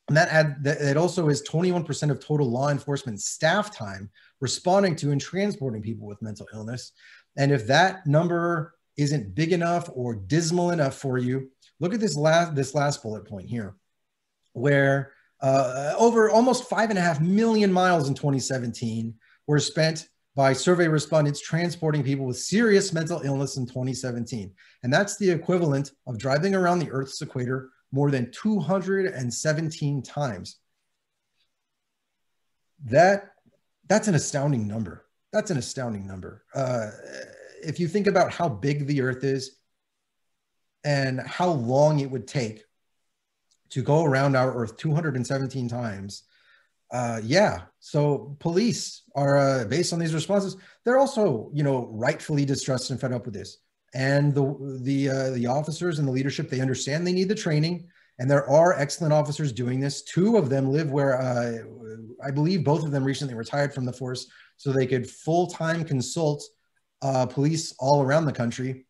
And that also is 21% of total law enforcement staff time responding to and transporting people with mental illness. And if that number isn't big enough or dismal enough for you, look at this last bullet point here, where over almost 5.5 million miles in 2017 were spent by survey respondents transporting people with serious mental illness in 2017. And that's the equivalent of driving around the Earth's equator more than 217 times. That's an astounding number. That's an astounding number. If you think about how big the Earth is and how long it would take to go around our Earth 217 times, yeah. So police are, based on these responses, they're also, rightfully distressed and fed up with this. And the officers and the leadership, they understand they need the training. And there are excellent officers doing this. Two of them live where I believe both of them recently retired from the force, so they could full-time consult police all around the country.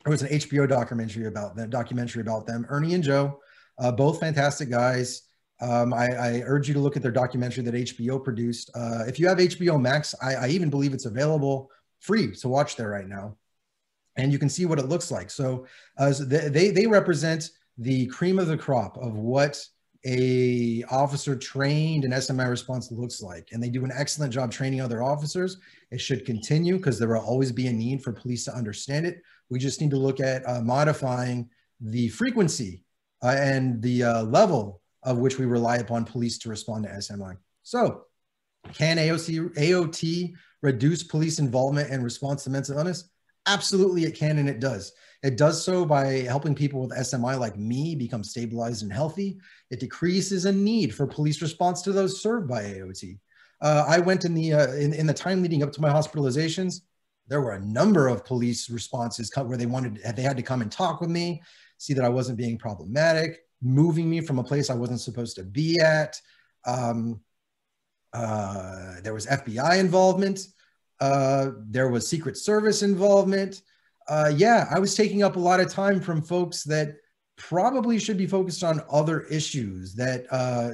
There was an HBO documentary about them. Ernie and Joe, both fantastic guys. I urge you to look at their documentary that HBO produced. If you have HBO Max, I even believe it's available free to watch there right now. And you can see what it looks like. So they represent the cream of the crop of what a officer trained in SMI response looks like. And they do an excellent job training other officers. It should continue because there will always be a need for police to understand it. We just need to look at modifying the frequency and the level of which we rely upon police to respond to SMI. So can AOT reduce police involvement and response to mental illness? Absolutely, it can, and it does. It does so by helping people with SMI like me become stabilized and healthy. It decreases a need for police response to those served by AOT. I went in the time leading up to my hospitalizations. There were a number of police responses where they had to come and talk with me, see that I wasn't being problematic, moving me from a place I wasn't supposed to be at. There was FBI involvement. There was Secret Service involvement. Yeah, I was taking up a lot of time from folks that probably should be focused on other issues that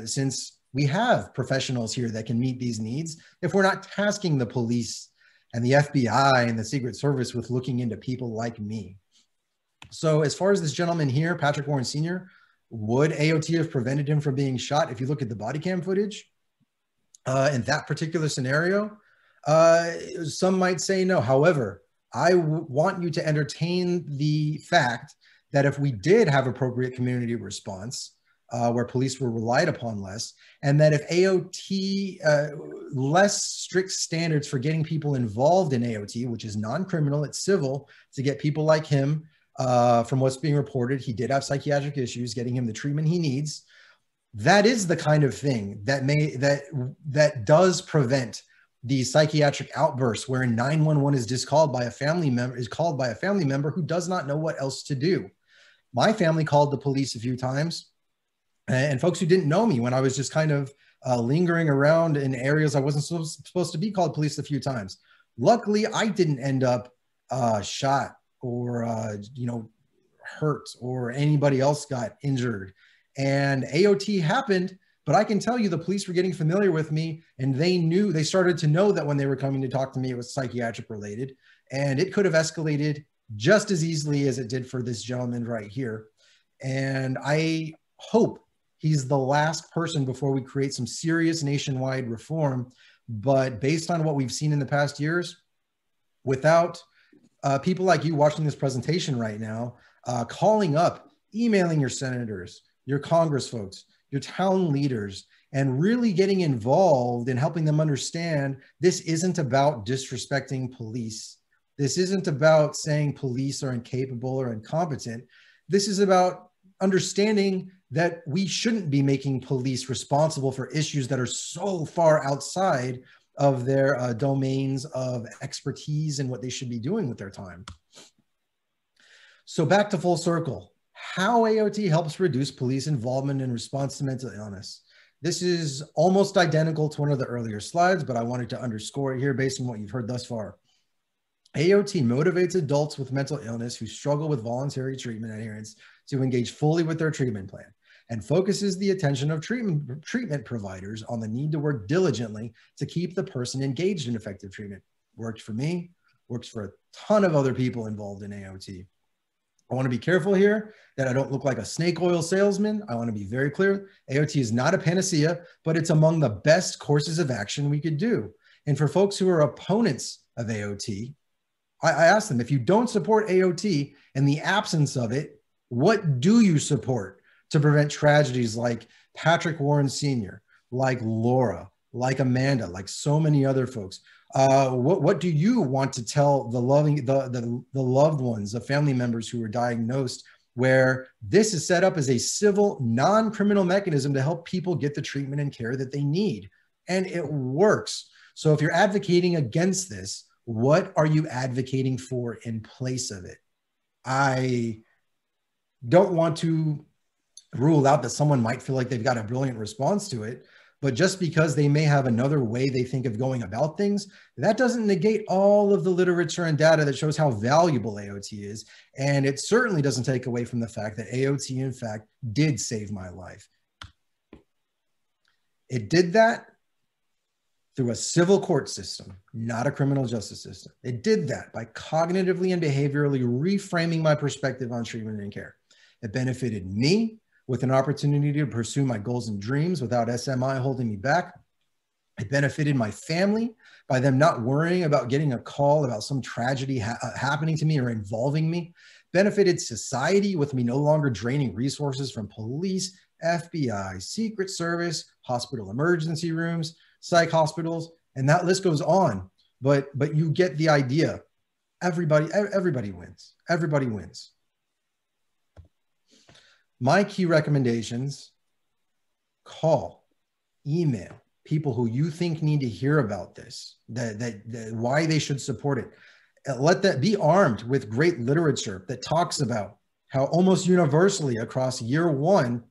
since we have professionals here that can meet these needs, if we're not tasking the police and the FBI and the Secret Service with looking into people like me. So as far as this gentleman here, Patrick Warren Sr., would AOT have prevented him from being shot? If you look at the body cam footage in that particular scenario, some might say no. However, I want you to entertain the fact that if we did have appropriate community response, where police were relied upon less, and that if AOT, less strict standards for getting people involved in AOT, which is non-criminal, it's civil, to get people like him, from what's being reported, he did have psychiatric issues, getting him the treatment he needs. That is the kind of thing that does prevent the psychiatric outbursts wherein 911 is called by a family member who does not know what else to do. My family called the police a few times, and folks who didn't know me when I was just kind of lingering around in areas I wasn't supposed to be, called police a few times. Luckily, I didn't end up shot or hurt, or anybody else got injured. And AOT happened, but I can tell you the police were getting familiar with me, and they started to know that when they were coming to talk to me, it was psychiatric related, and it could have escalated just as easily as it did for this gentleman right here. And I hope he's the last person before we create some serious nationwide reform. But based on what we've seen in the past years, without people like you watching this presentation right now, calling up, emailing your senators, your Congress folks, your town leaders, and really getting involved in helping them understand this isn't about disrespecting police. This isn't about saying police are incapable or incompetent. This is about understanding that we shouldn't be making police responsible for issues that are so far outside of their domains of expertise and what they should be doing with their time. So back to full circle. How AOT helps reduce police involvement in response to mental illness. This is almost identical to one of the earlier slides, but I wanted to underscore it here based on what you've heard thus far. AOT motivates adults with mental illness who struggle with voluntary treatment adherence to engage fully with their treatment plan, and focuses the attention of treatment providers on the need to work diligently to keep the person engaged in effective treatment. Worked for me, works for a ton of other people involved in AOT. I want to be careful here that I don't look like a snake oil salesman. I want to be very clear. AOT is not a panacea, but it's among the best courses of action we could do. And for folks who are opponents of AOT, I ask them, if you don't support AOT in the absence of it, what do you support to prevent tragedies like Patrick Warren Sr., like Laura, like Amanda, like so many other folks? What do you want to tell the loved ones of family members who were diagnosed, where this is set up as a civil, non-criminal mechanism to help people get the treatment and care that they need? And it works. So if you're advocating against this, what are you advocating for in place of it? I don't want to rule out that someone might feel like they've got a brilliant response to it, but just because they may have another way they think of going about things, that doesn't negate all of the literature and data that shows how valuable AOT is. And it certainly doesn't take away from the fact that AOT, in fact, did save my life. It did that through a civil court system, not a criminal justice system. It did that by cognitively and behaviorally reframing my perspective on treatment and care. It benefited me with an opportunity to pursue my goals and dreams without SMI holding me back. It benefited my family by them not worrying about getting a call about some tragedy happening to me or involving me. Benefited society with me no longer draining resources from police, FBI, Secret Service, hospital emergency rooms, psych hospitals, and that list goes on. But you get the idea. Everybody wins. Everybody wins. My key recommendations: call, email people who you think need to hear about this, that why they should support it. Let that be armed with great literature that talks about how almost universally across year one,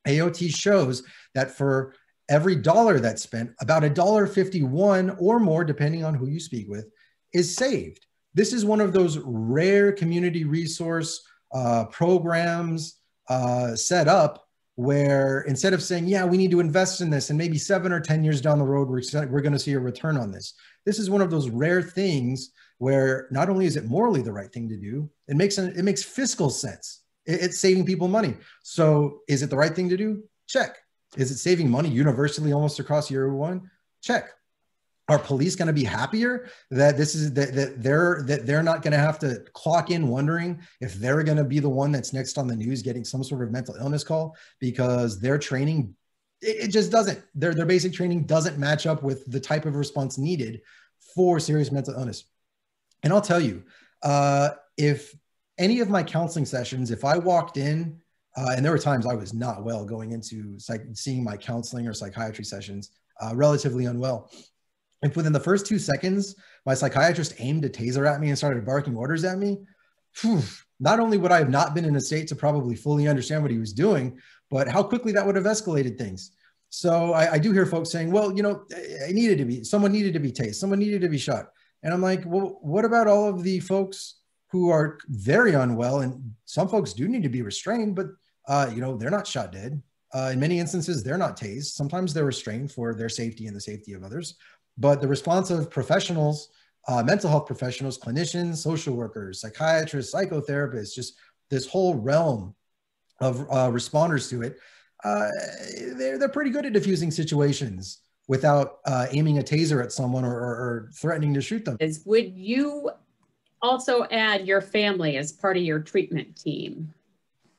AOT shows that for every dollar that's spent, about $1.51 or more, depending on who you speak with, is saved. This is one of those rare community resource programs set up where instead of saying, yeah, we need to invest in this and maybe 7 or 10 years down the road, we're going to see a return on this. This is one of those rare things where not only is it morally the right thing to do, it makes fiscal sense. It's saving people money. So is it the right thing to do? Check. Is it saving money universally almost across year one? Check. Are police going to be happier that they're not going to have to clock in wondering if they're going to be the one that's next on the news getting some sort of mental illness call because their training, it just doesn't, their basic training doesn't match up with the type of response needed for serious mental illness. And I'll tell you, if any of my counseling sessions, if I walked in, and there were times I was not well going into seeing my counseling or psychiatry sessions, relatively unwell. If within the first 2 seconds, my psychiatrist aimed a taser at me and started barking orders at me, not only would I have not been in a state to probably fully understand what he was doing, but how quickly that would have escalated things. So I do hear folks saying, well, you know, someone needed to be tased, someone needed to be shot. And I'm like, well, what about all of the folks who are very unwell? And some folks do need to be restrained, but you know, they're not shot dead. In many instances, they're not tased. Sometimes they're restrained for their safety and the safety of others. But the response of professionals, mental health professionals, clinicians, social workers, psychiatrists, psychotherapists, just this whole realm of responders to it, they're pretty good at diffusing situations without aiming a taser at someone or threatening to shoot them. Would you also add your family as part of your treatment team?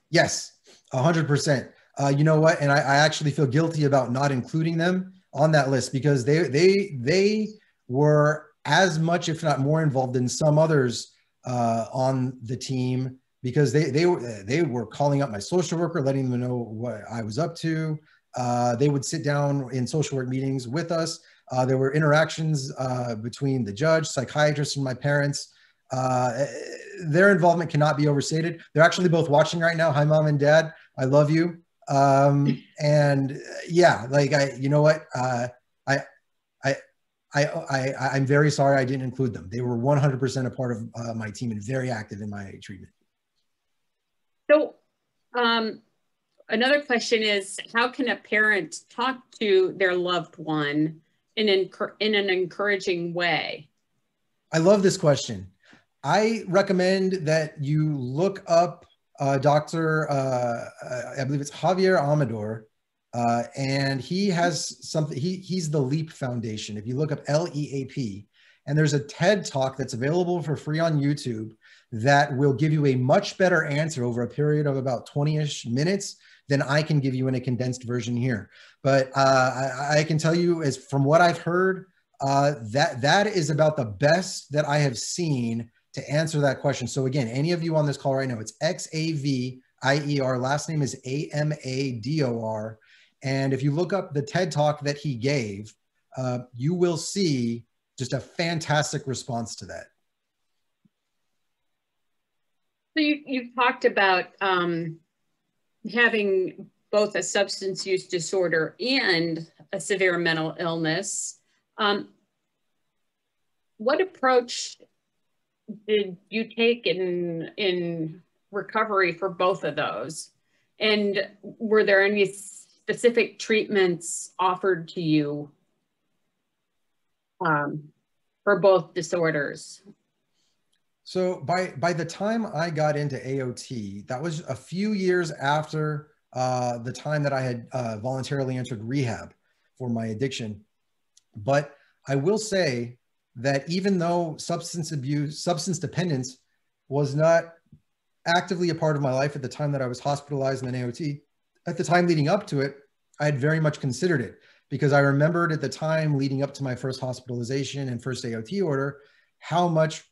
Yes, 100%. You know what? And I actually feel guilty about not including them on that list because they were as much, if not more, involved than some others on the team because they were calling up my social worker, letting them know what I was up to. They would sit down in social work meetings with us. There were interactions between the judge, psychiatrist, and my parents. Their involvement cannot be overstated. They're actually both watching right now. Hi, Mom and Dad. I love you. And yeah, like you know what? I'm very sorry I didn't include them. They were 100% a part of my team and very active in my treatment. So, another question is, how can a parent talk to their loved one in an encouraging way? I love this question. I recommend that you look up Dr. I believe it's Javier Amador, and he has something, he's the LEAP Foundation. If you look up LEAP, and there's a TED Talk that's available for free on YouTube that will give you a much better answer over a period of about 20-ish minutes than I can give you in a condensed version here. But I can tell you, as from what I've heard, that is about the best that I have seen to answer that question. So again, any of you on this call right now, it's Xavier, last name is Amador. And if you look up the TED Talk that he gave, you will see just a fantastic response to that. So you talked about having both a substance use disorder and a severe mental illness. What approach did you take in recovery for both of those? And were there any specific treatments offered to you for both disorders? So by the time I got into AOT, that was a few years after the time that I had voluntarily entered rehab for my addiction. But I will say that even though substance dependence was not actively a part of my life at the time that I was hospitalized in an AOT, at the time leading up to it, I had very much considered it, because I remembered at the time leading up to my first hospitalization and first AOT order, how much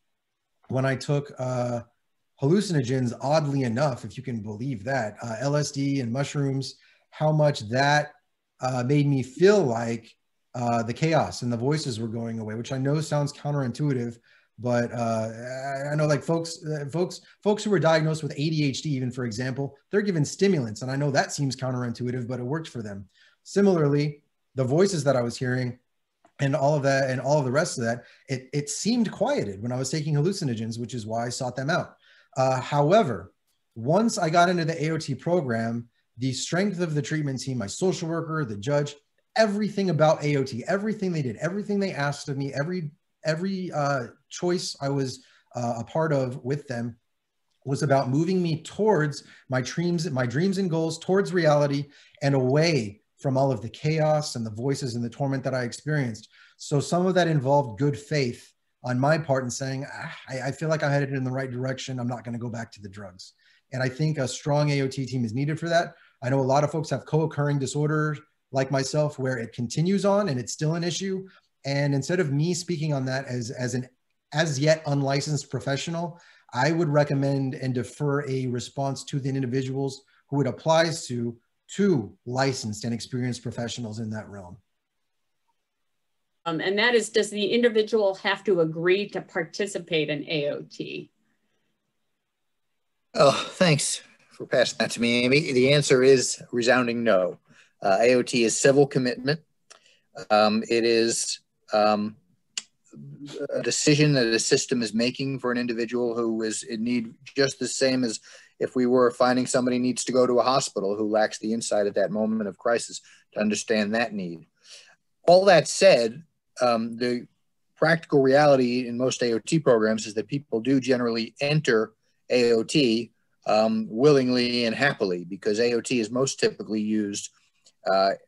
when I took hallucinogens, oddly enough, if you can believe that, LSD and mushrooms, how much that made me feel like the chaos and the voices were going away, which I know sounds counterintuitive, but I know like folks who were diagnosed with ADHD, even for example, they're given stimulants, and I know that seems counterintuitive, but it worked for them. Similarly, the voices that I was hearing and all of that and all of the rest of that, it seemed quieted when I was taking hallucinogens, which is why I sought them out. However, once I got into the AOT program, the strength of the treatment team, my social worker, the judge, everything about AOT, everything they did, everything they asked of me, every choice I was a part of with them was about moving me towards my dreams and goals, towards reality, and away from all of the chaos and the voices and the torment that I experienced. So some of that involved good faith on my part in saying, I feel like I'm headed in the right direction. I'm not going to go back to the drugs. And I think a strong AOT team is needed for that. I know a lot of folks have co-occurring disorders like myself where it continues on and it's still an issue. And instead of me speaking on that as an as yet unlicensed professional, I would recommend and defer a response to the individuals who it applies to licensed and experienced professionals in that realm. And that is, does the individual have to agree to participate in AOT? Oh, thanks for passing that to me, Amy. The answer is resounding no. AOT is civil commitment. It is a decision that a system is making for an individual who is in need, just the same as if we were finding somebody needs to go to a hospital who lacks the insight at that moment of crisis to understand that need. All that said, the practical reality in most AOT programs is that people do generally enter AOT willingly and happily, because AOT is most typically used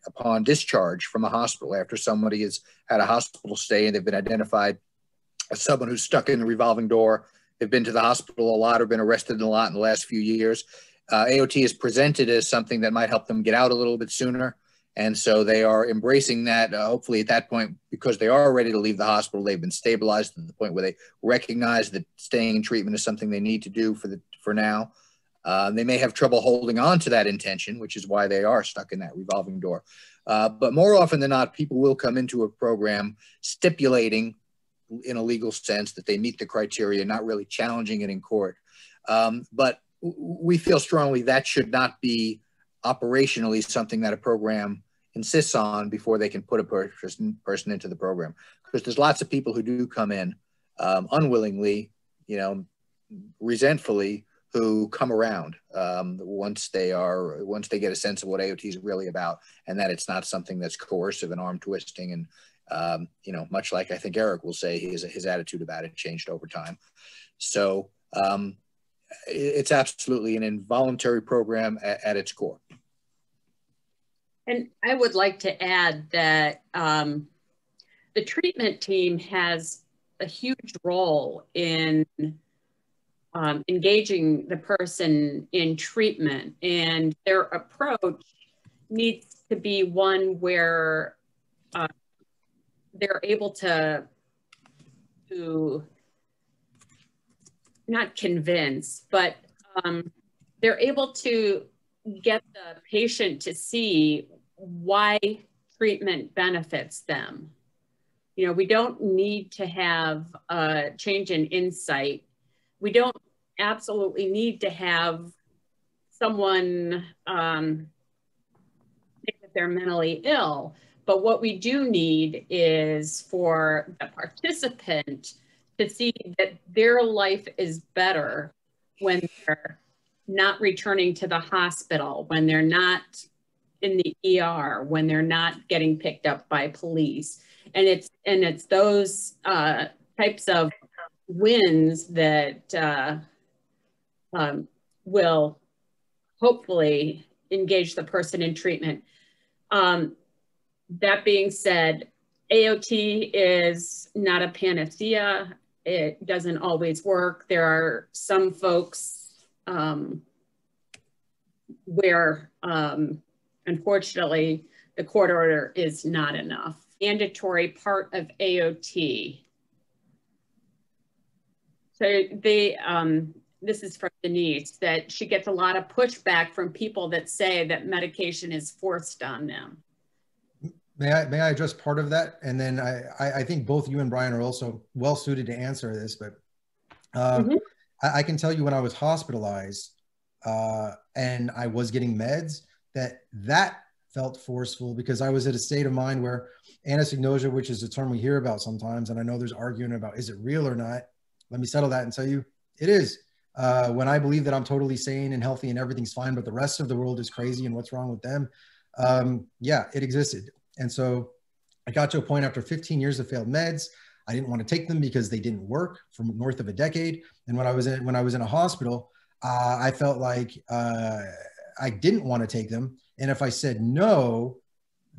upon discharge from a hospital after somebody has had a hospital stay and they've been identified as someone who's stuck in the revolving door. They've been to the hospital a lot or been arrested a lot in the last few years. AOT is presented as something that might help them get out a little bit sooner. And so they are embracing that, hopefully at that point, because they are ready to leave the hospital, they've been stabilized to the point where they recognize that staying in treatment is something they need to do for now. They may have trouble holding on to that intention, which is why they are stuck in that revolving door. But more often than not, people will come into a program stipulating in a legal sense that they meet the criteria, not really challenging it in court. But we feel strongly that should not be operationally something that a program insists on before they can put a person into the program. Because there's lots of people who do come in unwillingly, resentfully, who come around once they get a sense of what AOT is really about, and that it's not something that's coercive and arm twisting. And much like I think Eric will say, his attitude about it changed over time. So it's absolutely an involuntary program at its core. And I would like to add that the treatment team has a huge role in engaging the person in treatment, and their approach needs to be one where they're able to not convince, but they're able to get the patient to see why treatment benefits them. We don't need to have a change in insight. We don't absolutely need to have someone think that they're mentally ill. But what we do need is for the participant to see that their life is better when they're not returning to the hospital, when they're not in the ER, when they're not getting picked up by police. And it's those types of wins that will hopefully engage the person in treatment. That being said, AOT is not a panacea. It doesn't always work. There are some folks where, unfortunately, the court order is not enough. Mandatory part of AOT. So this is from Denise, that she gets a lot of pushback from people that say that medication is forced on them. May I address part of that? And then I think both you and Brian are also well suited to answer this, but I can tell you when I was hospitalized and I was getting meds, that felt forceful because I was at a state of mind where anosognosia, which is a term we hear about sometimes, and I know there's arguing about, is it real or not? Let me settle that and tell you, it is. When I believe that I'm totally sane and healthy and everything's fine, but the rest of the world is crazy and what's wrong with them, yeah, it existed. And so I got to a point after 15 years of failed meds, I didn't want to take them because they didn't work for north of a decade. And when I was in a hospital, I felt like I didn't want to take them. And if I said no,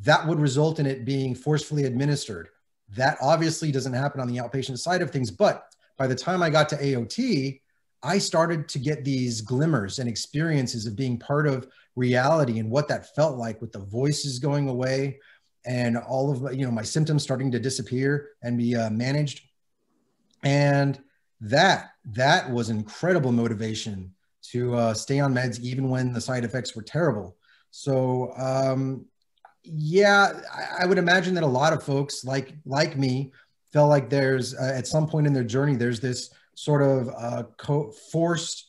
that would result in it being forcefully administered. That obviously doesn't happen on the outpatient side of things. But by the time I got to AOT, I started to get these glimmers and experiences of being part of reality and what that felt like, with the voices going away and all of my symptoms starting to disappear and be managed. And that was incredible motivation to stay on meds even when the side effects were terrible. So yeah, I would imagine that a lot of folks like me felt like there's at some point in their journey, there's this sort of forced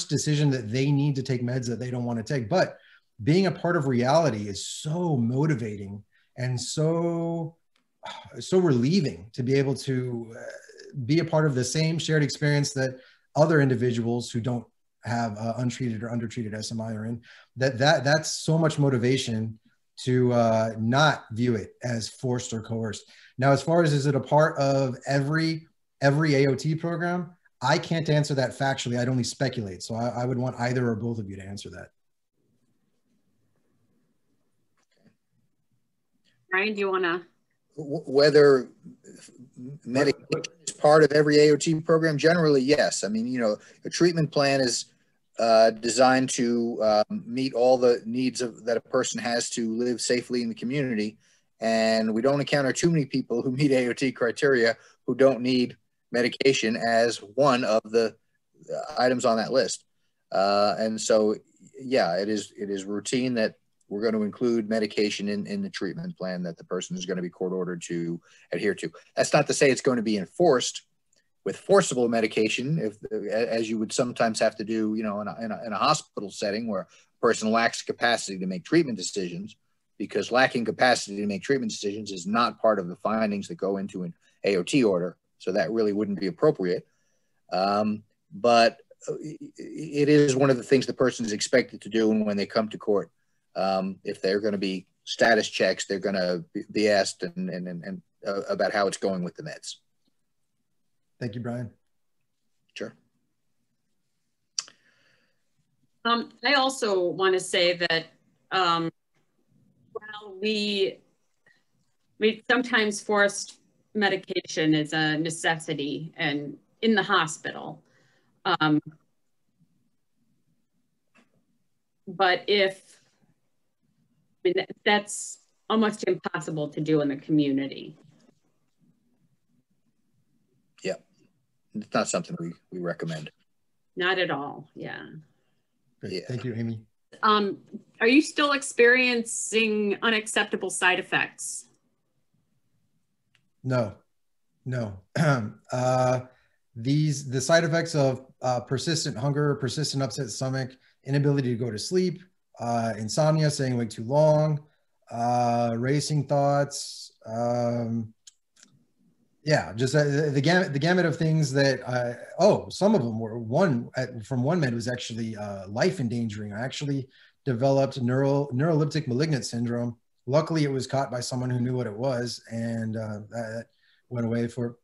decision that they need to take meds that they don't want to take. But being a part of reality is so motivating and so relieving to be able to be a part of the same shared experience that other individuals who don't have untreated or undertreated SMI are in. That's so much motivation to not view it as forced or coerced. Now, as far as is it a part of every AOT program, I can't answer that factually. I'd only speculate. So I would want either or both of you to answer that. Ryan, do you want to? Whether medication is part of every AOT program, generally, yes. I mean, a treatment plan is designed to meet all the needs that a person has to live safely in the community. And we don't encounter too many people who meet AOT criteria who don't need medication as one of the items on that list. And so, yeah, it is routine that we're going to include medication in the treatment plan that the person is going to be court ordered to adhere to. That's not to say it's going to be enforced with forcible medication, as you would sometimes have to do, in a hospital setting where a person lacks capacity to make treatment decisions, because lacking capacity to make treatment decisions is not part of the findings that go into an AOT order. So that really wouldn't be appropriate. But it is one of the things the person is expected to do when they come to court. If they're going to be status checks, they're going to be asked and about how it's going with the meds. Thank you, Brian. Sure. I also want to say that while we sometimes forced medication is a necessity and in the hospital. But that's almost impossible to do in the community. Yeah, it's not something we recommend. Not at all, yeah. Great. Yeah. Thank you, Amy. Are you still experiencing unacceptable side effects? No. the side effects of persistent hunger, persistent upset stomach, inability to go to sleep, insomnia, staying awake too long, racing thoughts, yeah, just the gamut of things that some of them were from one med was actually life endangering. I actually developed neurolytic malignant syndrome. Luckily, it was caught by someone who knew what it was, and that went away. For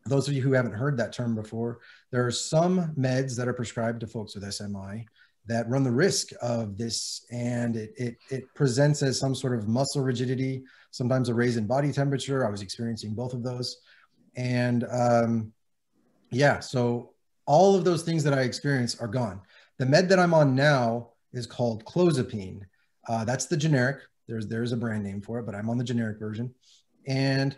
those of you who haven't heard that term before, there are some meds that are prescribed to folks with SMI that run the risk of this, and it presents as some sort of muscle rigidity, sometimes a raise in body temperature. I was experiencing both of those. And yeah, so all of those things that I experienced are gone. The med that I'm on now is called clozapine. That's the generic. There's a brand name for it, but I'm on the generic version. And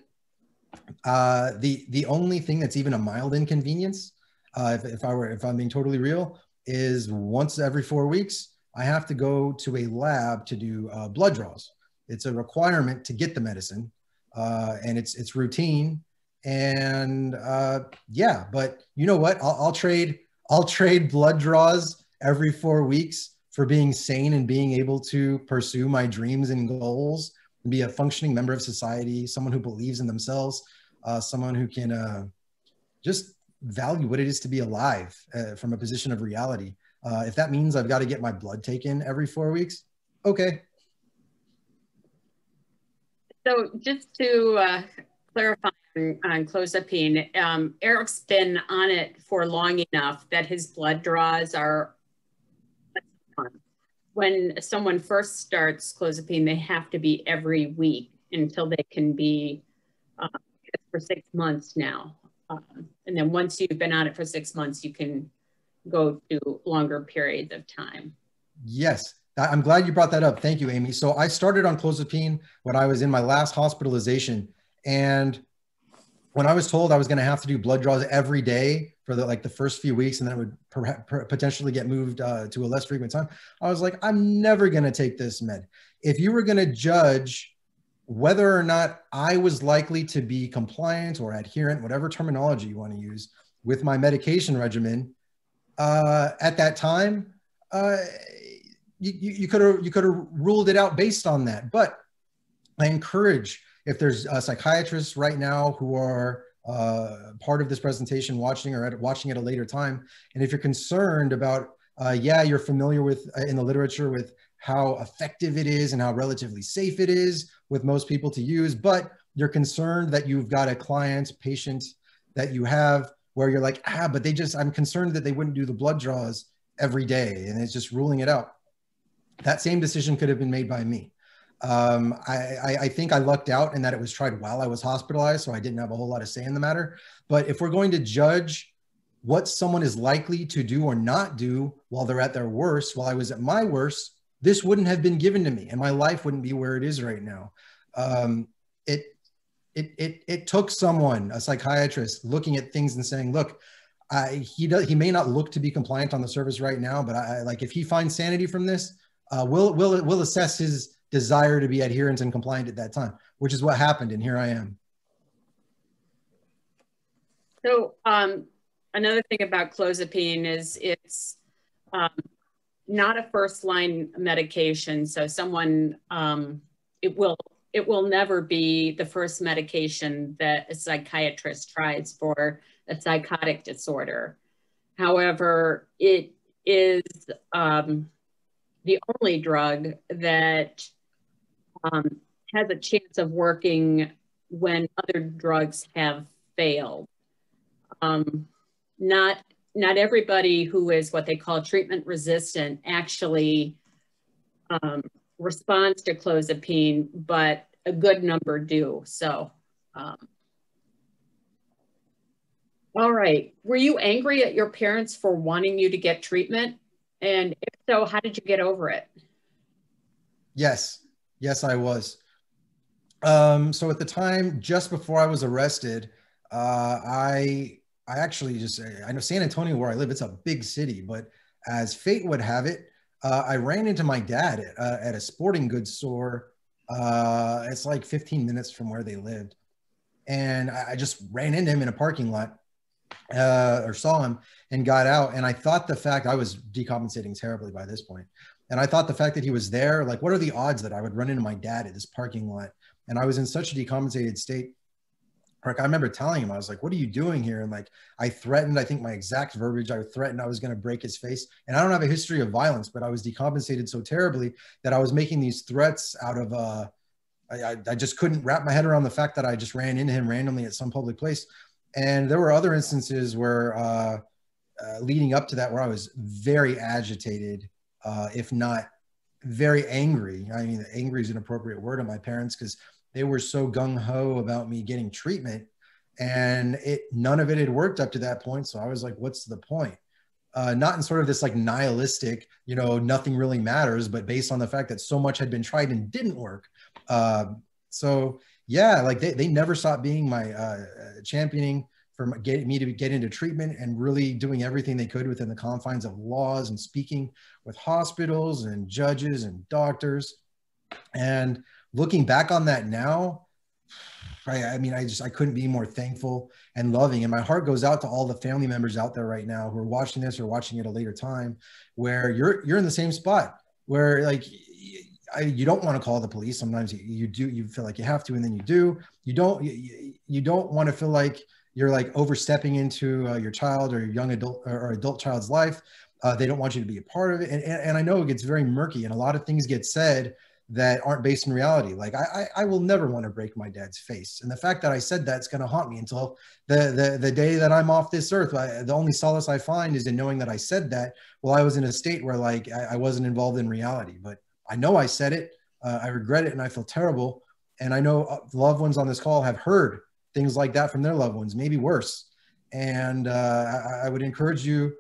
the only thing that's even a mild inconvenience, if I'm being totally real, is once every 4 weeks, I have to go to a lab to do blood draws. It's a requirement to get the medicine, and it's routine. And yeah, but you know what? I'll trade blood draws every 4 weeks for being sane and being able to pursue my dreams and goals and be a functioning member of society, someone who believes in themselves, someone who can just value what it is to be alive from a position of reality. If that means I've got to get my blood taken every 4 weeks, okay. So just to clarify on clozapine, Eric's been on it for long enough that his blood draws are, when someone first starts clozapine, they have to be every week until they can be for 6 months now. And then once you've been on it for 6 months, you can go to longer periods of time. Yes. I'm glad you brought that up. Thank you, Amy. So I started on clozapine when I was in my last hospitalization. And when I was told I was going to have to do blood draws every day for the first few weeks, and then it would potentially get moved to a less frequent time, I was like, I'm never going to take this med. If you were going to judge whether or not I was likely to be compliant or adherent, whatever terminology you want to use, with my medication regimen at that time, you could have ruled it out based on that. But I encourage, if there's psychiatrists right now who are part of this presentation watching or watching at a later time, and if you're concerned about, yeah, you're familiar with in the literature with how effective it is and how relatively safe it is with most people to use, but you're concerned that you've got a patient that you have where you're like, but I'm concerned that they wouldn't do the blood draws every day, and it's just ruling it out. That same decision could have been made by me. I think I lucked out in that it was tried while I was hospitalized, so I didn't have a whole lot of say in the matter. But if we're going to judge what someone is likely to do or not do while they're at their worst, while I was at my worst, this wouldn't have been given to me, and my life wouldn't be where it is right now. It took someone, a psychiatrist, looking at things and saying, look, he may not look to be compliant on the surface right now, but if he finds sanity from this, we'll assess his desire to be adherent and compliant at that time, which is what happened, and here I am. So another thing about clozapine is it's not a first-line medication. So someone, it will never be the first medication that a psychiatrist tries for a psychotic disorder. However, it is the only drug that has a chance of working when other drugs have failed. Not everybody who is what they call treatment resistant actually responds to clozapine, but a good number do. So, all right. Were you angry at your parents for wanting you to get treatment? And if so, how did you get over it? Yes, I was. So at the time, just before I was arrested, I actually I know San Antonio, where I live, it's a big city, but as fate would have it, I ran into my dad at a sporting goods store. It's like 15 minutes from where they lived. And I just ran into him in a parking lot. or saw him and got out. And I thought the fact I was decompensating terribly by this point. And I thought the fact that he was there, like, what are the odds that I would run into my dad at this parking lot? And I was in such a decompensated state. Like, I remember telling him, I was like, what are you doing here? And like, I threatened, I think my exact verbiage, I threatened I was going to break his face. And I don't have a history of violence, but I was decompensated so terribly that I was making these threats out of, I just couldn't wrap my head around the fact that I just ran into him randomly at some public place. And there were other instances where, leading up to that, where I was very agitated, if not very angry. I mean, angry is an appropriate word on my parents because they were so gung-ho about me getting treatment, and none of it had worked up to that point. So I was like, what's the point? Not in sort of this like nihilistic, you know, nothing really matters, but based on the fact that so much had been tried and didn't work. So yeah, like they never stopped being my championing for getting me to get into treatment and really doing everything they could within the confines of laws and speaking with hospitals and judges and doctors. And looking back on that now, I mean, I couldn't be more thankful and loving. And my heart goes out to all the family members out there right now who are watching this or watching it at a later time, where you're in the same spot where like, you don't want to call the police. Sometimes you do, you feel like you have to, and then you do. You don't want to feel like you're like overstepping into your child or your young adult or adult child's life. They don't want you to be a part of it. And I know it gets very murky, and a lot of things get said that aren't based in reality. Like I will never want to break my dad's face. And the fact that I said that's going to haunt me until the day that I'm off this earth. The only solace I find is in knowing that I said that while I was in a state where like I wasn't involved in reality. But I know I said it, I regret it, and I feel terrible. And I know loved ones on this call have heard things like that from their loved ones, maybe worse. And I would encourage you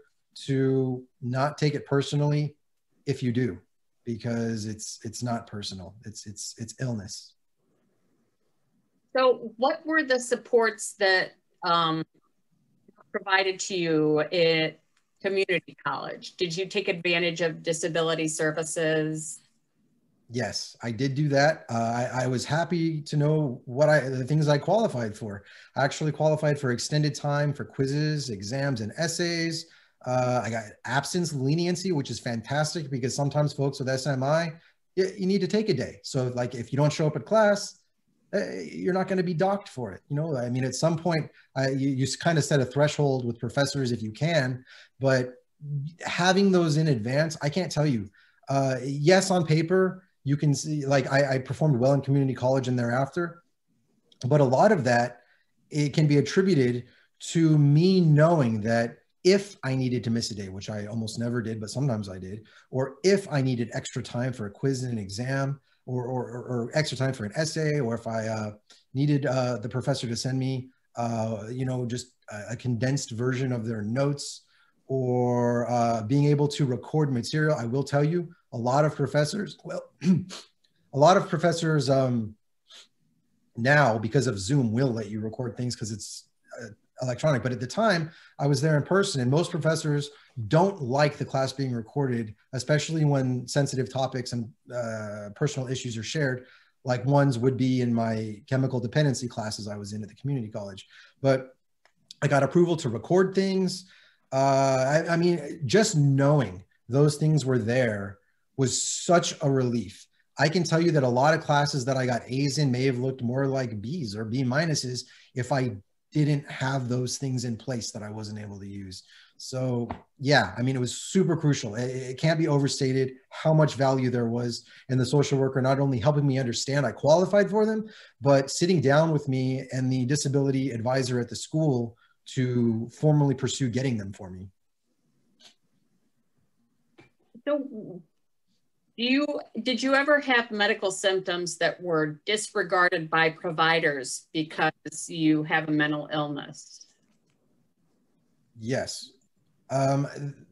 to not take it personally if you do, because it's not personal. It's illness. So what were the supports that provided to you at community college? Did you take advantage of disability services? Yes, I did do that. I was happy to know the things I qualified for. I actually qualified for extended time for quizzes, exams, and essays. I got absence leniency, which is fantastic because sometimes folks with SMI, you need to take a day. So like if you don't show up at class, you're not going to be docked for it. You know, I mean, at some point, you kind of set a threshold with professors if you can, but having those in advance, I can't tell you. Yes, on paper, you can see, like I performed well in community college and thereafter, but a lot of that, it can be attributed to me knowing that if I needed to miss a day, which I almost never did, but sometimes I did, or if I needed extra time for a quiz and an exam, or extra time for an essay, or if I needed the professor to send me, you know, just a condensed version of their notes, or being able to record material. I will tell you, a lot of professors, well, a lot of professors now, because of Zoom, will let you record things because it's electronic. But at the time, I was there in person, and most professors don't like the class being recorded, especially when sensitive topics and personal issues are shared, like ones would be in my chemical dependency classes I was in at the community college. But I got approval to record things. I mean, just knowing those things were there was such a relief. I can tell you that a lot of classes that I got A's in may have looked more like B's or B minuses if I didn't have those things in place that I wasn't able to use. So yeah, I mean, it was super crucial. It can't be overstated how much value there was in the social worker, not only helping me understand I qualified for them, but sitting down with me and the disability advisor at the school to formally pursue getting them for me. So did you ever have medical symptoms that were disregarded by providers because you have a mental illness? Yes.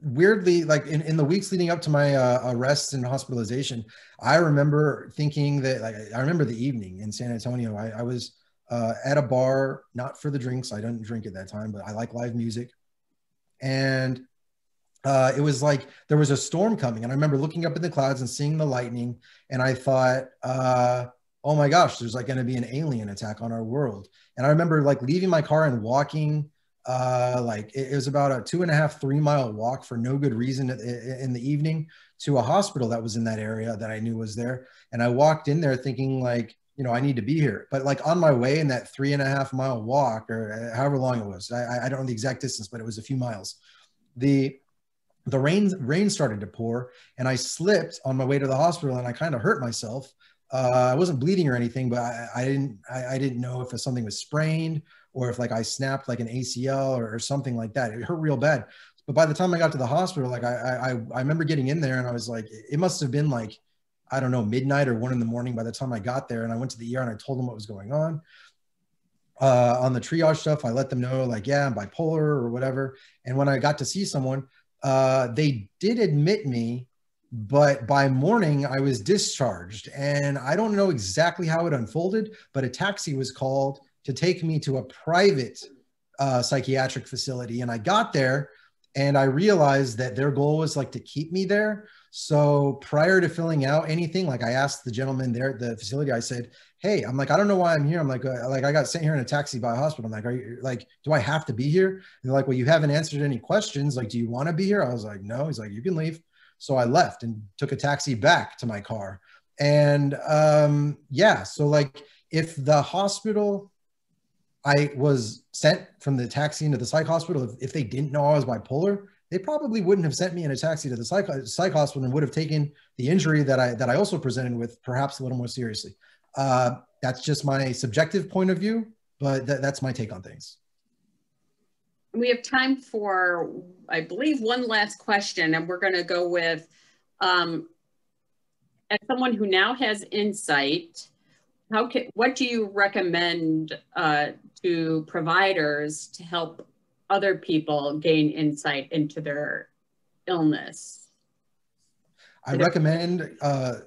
Weirdly, like in the weeks leading up to my arrest and hospitalization, I remember thinking that, like, I remember the evening in San Antonio, I was at a bar, not for the drinks. I didn't drink at that time, but I like live music. And it was like there was a storm coming, and I remember looking up in the clouds and seeing the lightning, and I thought, oh my gosh, there's like going to be an alien attack on our world. And I remember like leaving my car and walking Like it was about a 2.5, 3 mile walk for no good reason in the evening to a hospital that was in that area that I knew was there. And I walked in there thinking like, you know, I need to be here. But like on my way in that 3.5 mile walk or however long it was, I don't know the exact distance, but it was a few miles. The rain started to pour and I slipped on my way to the hospital and I kind of hurt myself. I wasn't bleeding or anything, but I didn't know if something was sprained or if like I snapped like an ACL or something like that. It hurt real bad. But by the time I got to the hospital, like I remember getting in there and I was like, it must have been like, I don't know, midnight or 1 a.m. by the time I got there. And I went to the ER and I told them what was going on. On the triage stuff, I let them know like, yeah, I'm bipolar or whatever. And when I got to see someone, they did admit me, but by morning I was discharged. And I don't know exactly how it unfolded, but a taxi was called to take me to a private psychiatric facility. And I got there and I realized that their goal was like to keep me there. So prior to filling out anything, like I asked the gentleman there at the facility, I said, hey, I'm like, I don't know why I'm here. I'm like I got sent here in a taxi by a hospital. I'm like, are you like, do I have to be here? And they're like, well, you haven't answered any questions. Like, do you want to be here? I was like, no. He's like, you can leave. So I left and took a taxi back to my car. And yeah, so like if the hospital, I was sent from the taxi into the psych hospital, if they didn't know I was bipolar, they probably wouldn't have sent me in a taxi to the psych hospital and would have taken the injury that I also presented with perhaps a little more seriously. That's just my subjective point of view, but that's my take on things. We have time for, I believe, one last question, and we're going to go with, as someone who now has insight, what do you recommend to providers to help other people gain insight into their illness? I recommend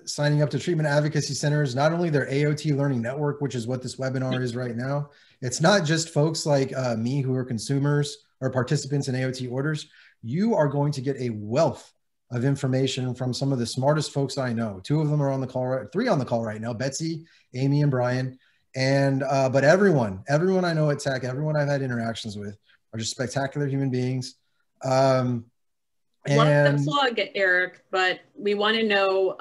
signing up to treatment advocacy centers, not only their AOT Learning Network, which is what this webinar is right now. It's not just folks like me who are consumers or participants in AOT orders. You are going to get a wealth of information from some of the smartest folks I know. 2 of them are on the call, 3 on the call right now, Betsy, Amy, and Brian. And, but everyone I know at TAC, everyone I've had interactions with are just spectacular human beings. Love the plug, Eric, but we want to know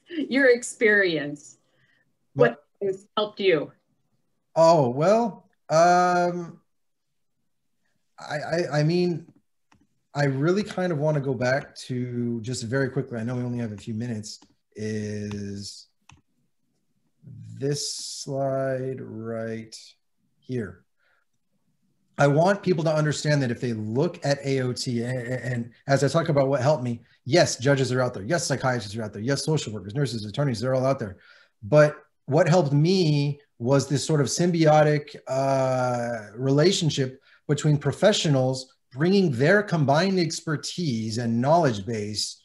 your experience. What has helped you? Oh, well, I mean, I really kind of want to go back to just very quickly. I know we only have a few minutes. Is this slide right here? I want people to understand that if they look at AOT and as I talk about what helped me, yes, judges are out there. Yes, psychiatrists are out there. Yes, social workers, nurses, attorneys, they're all out there. But what helped me was this sort of symbiotic relationship between professionals bringing their combined expertise and knowledge base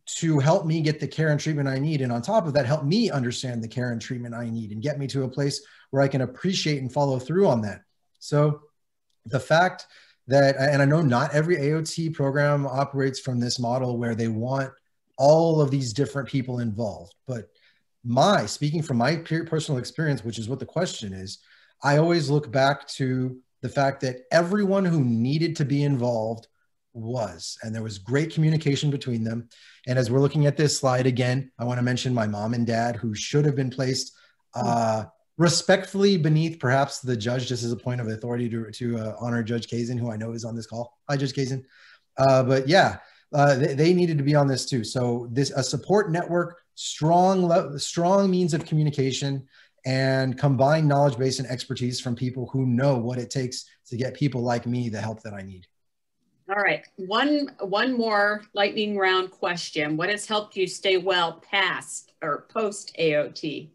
to help me get the care and treatment I need. And on top of that, help me understand the care and treatment I need and get me to a place where I can appreciate and follow through on that. So the fact that, and I know not every AOT program operates from this model where they want all of these different people involved, but speaking from my personal experience, which is what the question is, I always look back to the fact that everyone who needed to be involved was, and there was great communication between them. And as we're looking at this slide again, I want to mention my mom and dad who should have been placed respectfully beneath perhaps the judge, just as a point of authority to honor Judge Kasen, who I know is on this call. Hi, Judge Kasen. But yeah, they needed to be on this too. So a support network, strong means of communication, and combined knowledge base and expertise from people who know what it takes to get people like me the help that I need. All right, one more lightning round question. What has helped you stay well past or post AOT?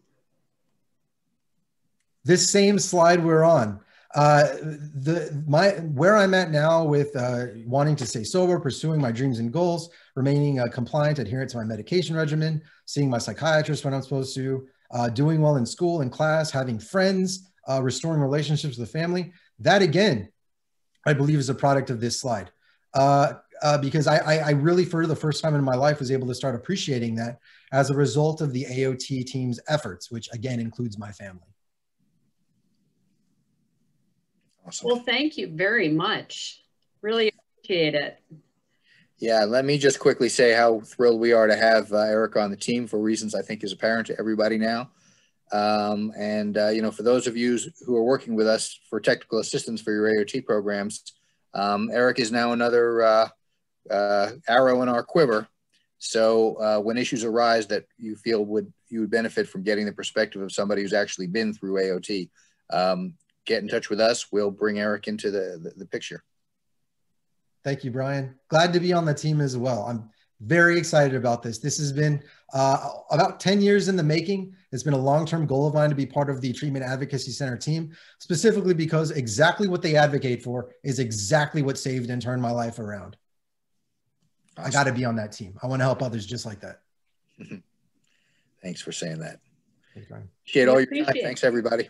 This same slide we're on. Where I'm at now with wanting to stay sober, pursuing my dreams and goals, remaining compliant, adherent to my medication regimen, seeing my psychiatrist when I'm supposed to, doing well in school and class, having friends, restoring relationships with the family. That again, I believe is a product of this slide. Because I really, for the first time in my life, was able to start appreciating that as a result of the AOT team's efforts, which again includes my family. Awesome. Well, thank you very much. Really appreciate it. Yeah, let me just quickly say how thrilled we are to have Erica on the team for reasons I think is apparent to everybody now. You know, for those of you who are working with us for technical assistance for your AOT programs, Eric is now another arrow in our quiver. So when issues arise that you feel you would benefit from getting the perspective of somebody who's actually been through AOT, get in touch with us. We'll bring Eric into the picture. Thank you, Brian. Glad to be on the team as well. I'm very excited about this. This has been about 10 years in the making. It's been a long-term goal of mine to be part of the Treatment Advocacy Center team, specifically because exactly what they advocate for is exactly what saved and turned my life around. Awesome. I got to be on that team. I want to help others just like that. Thanks for saying that. Thanks, Brian. Appreciate all your time. Thanks, everybody.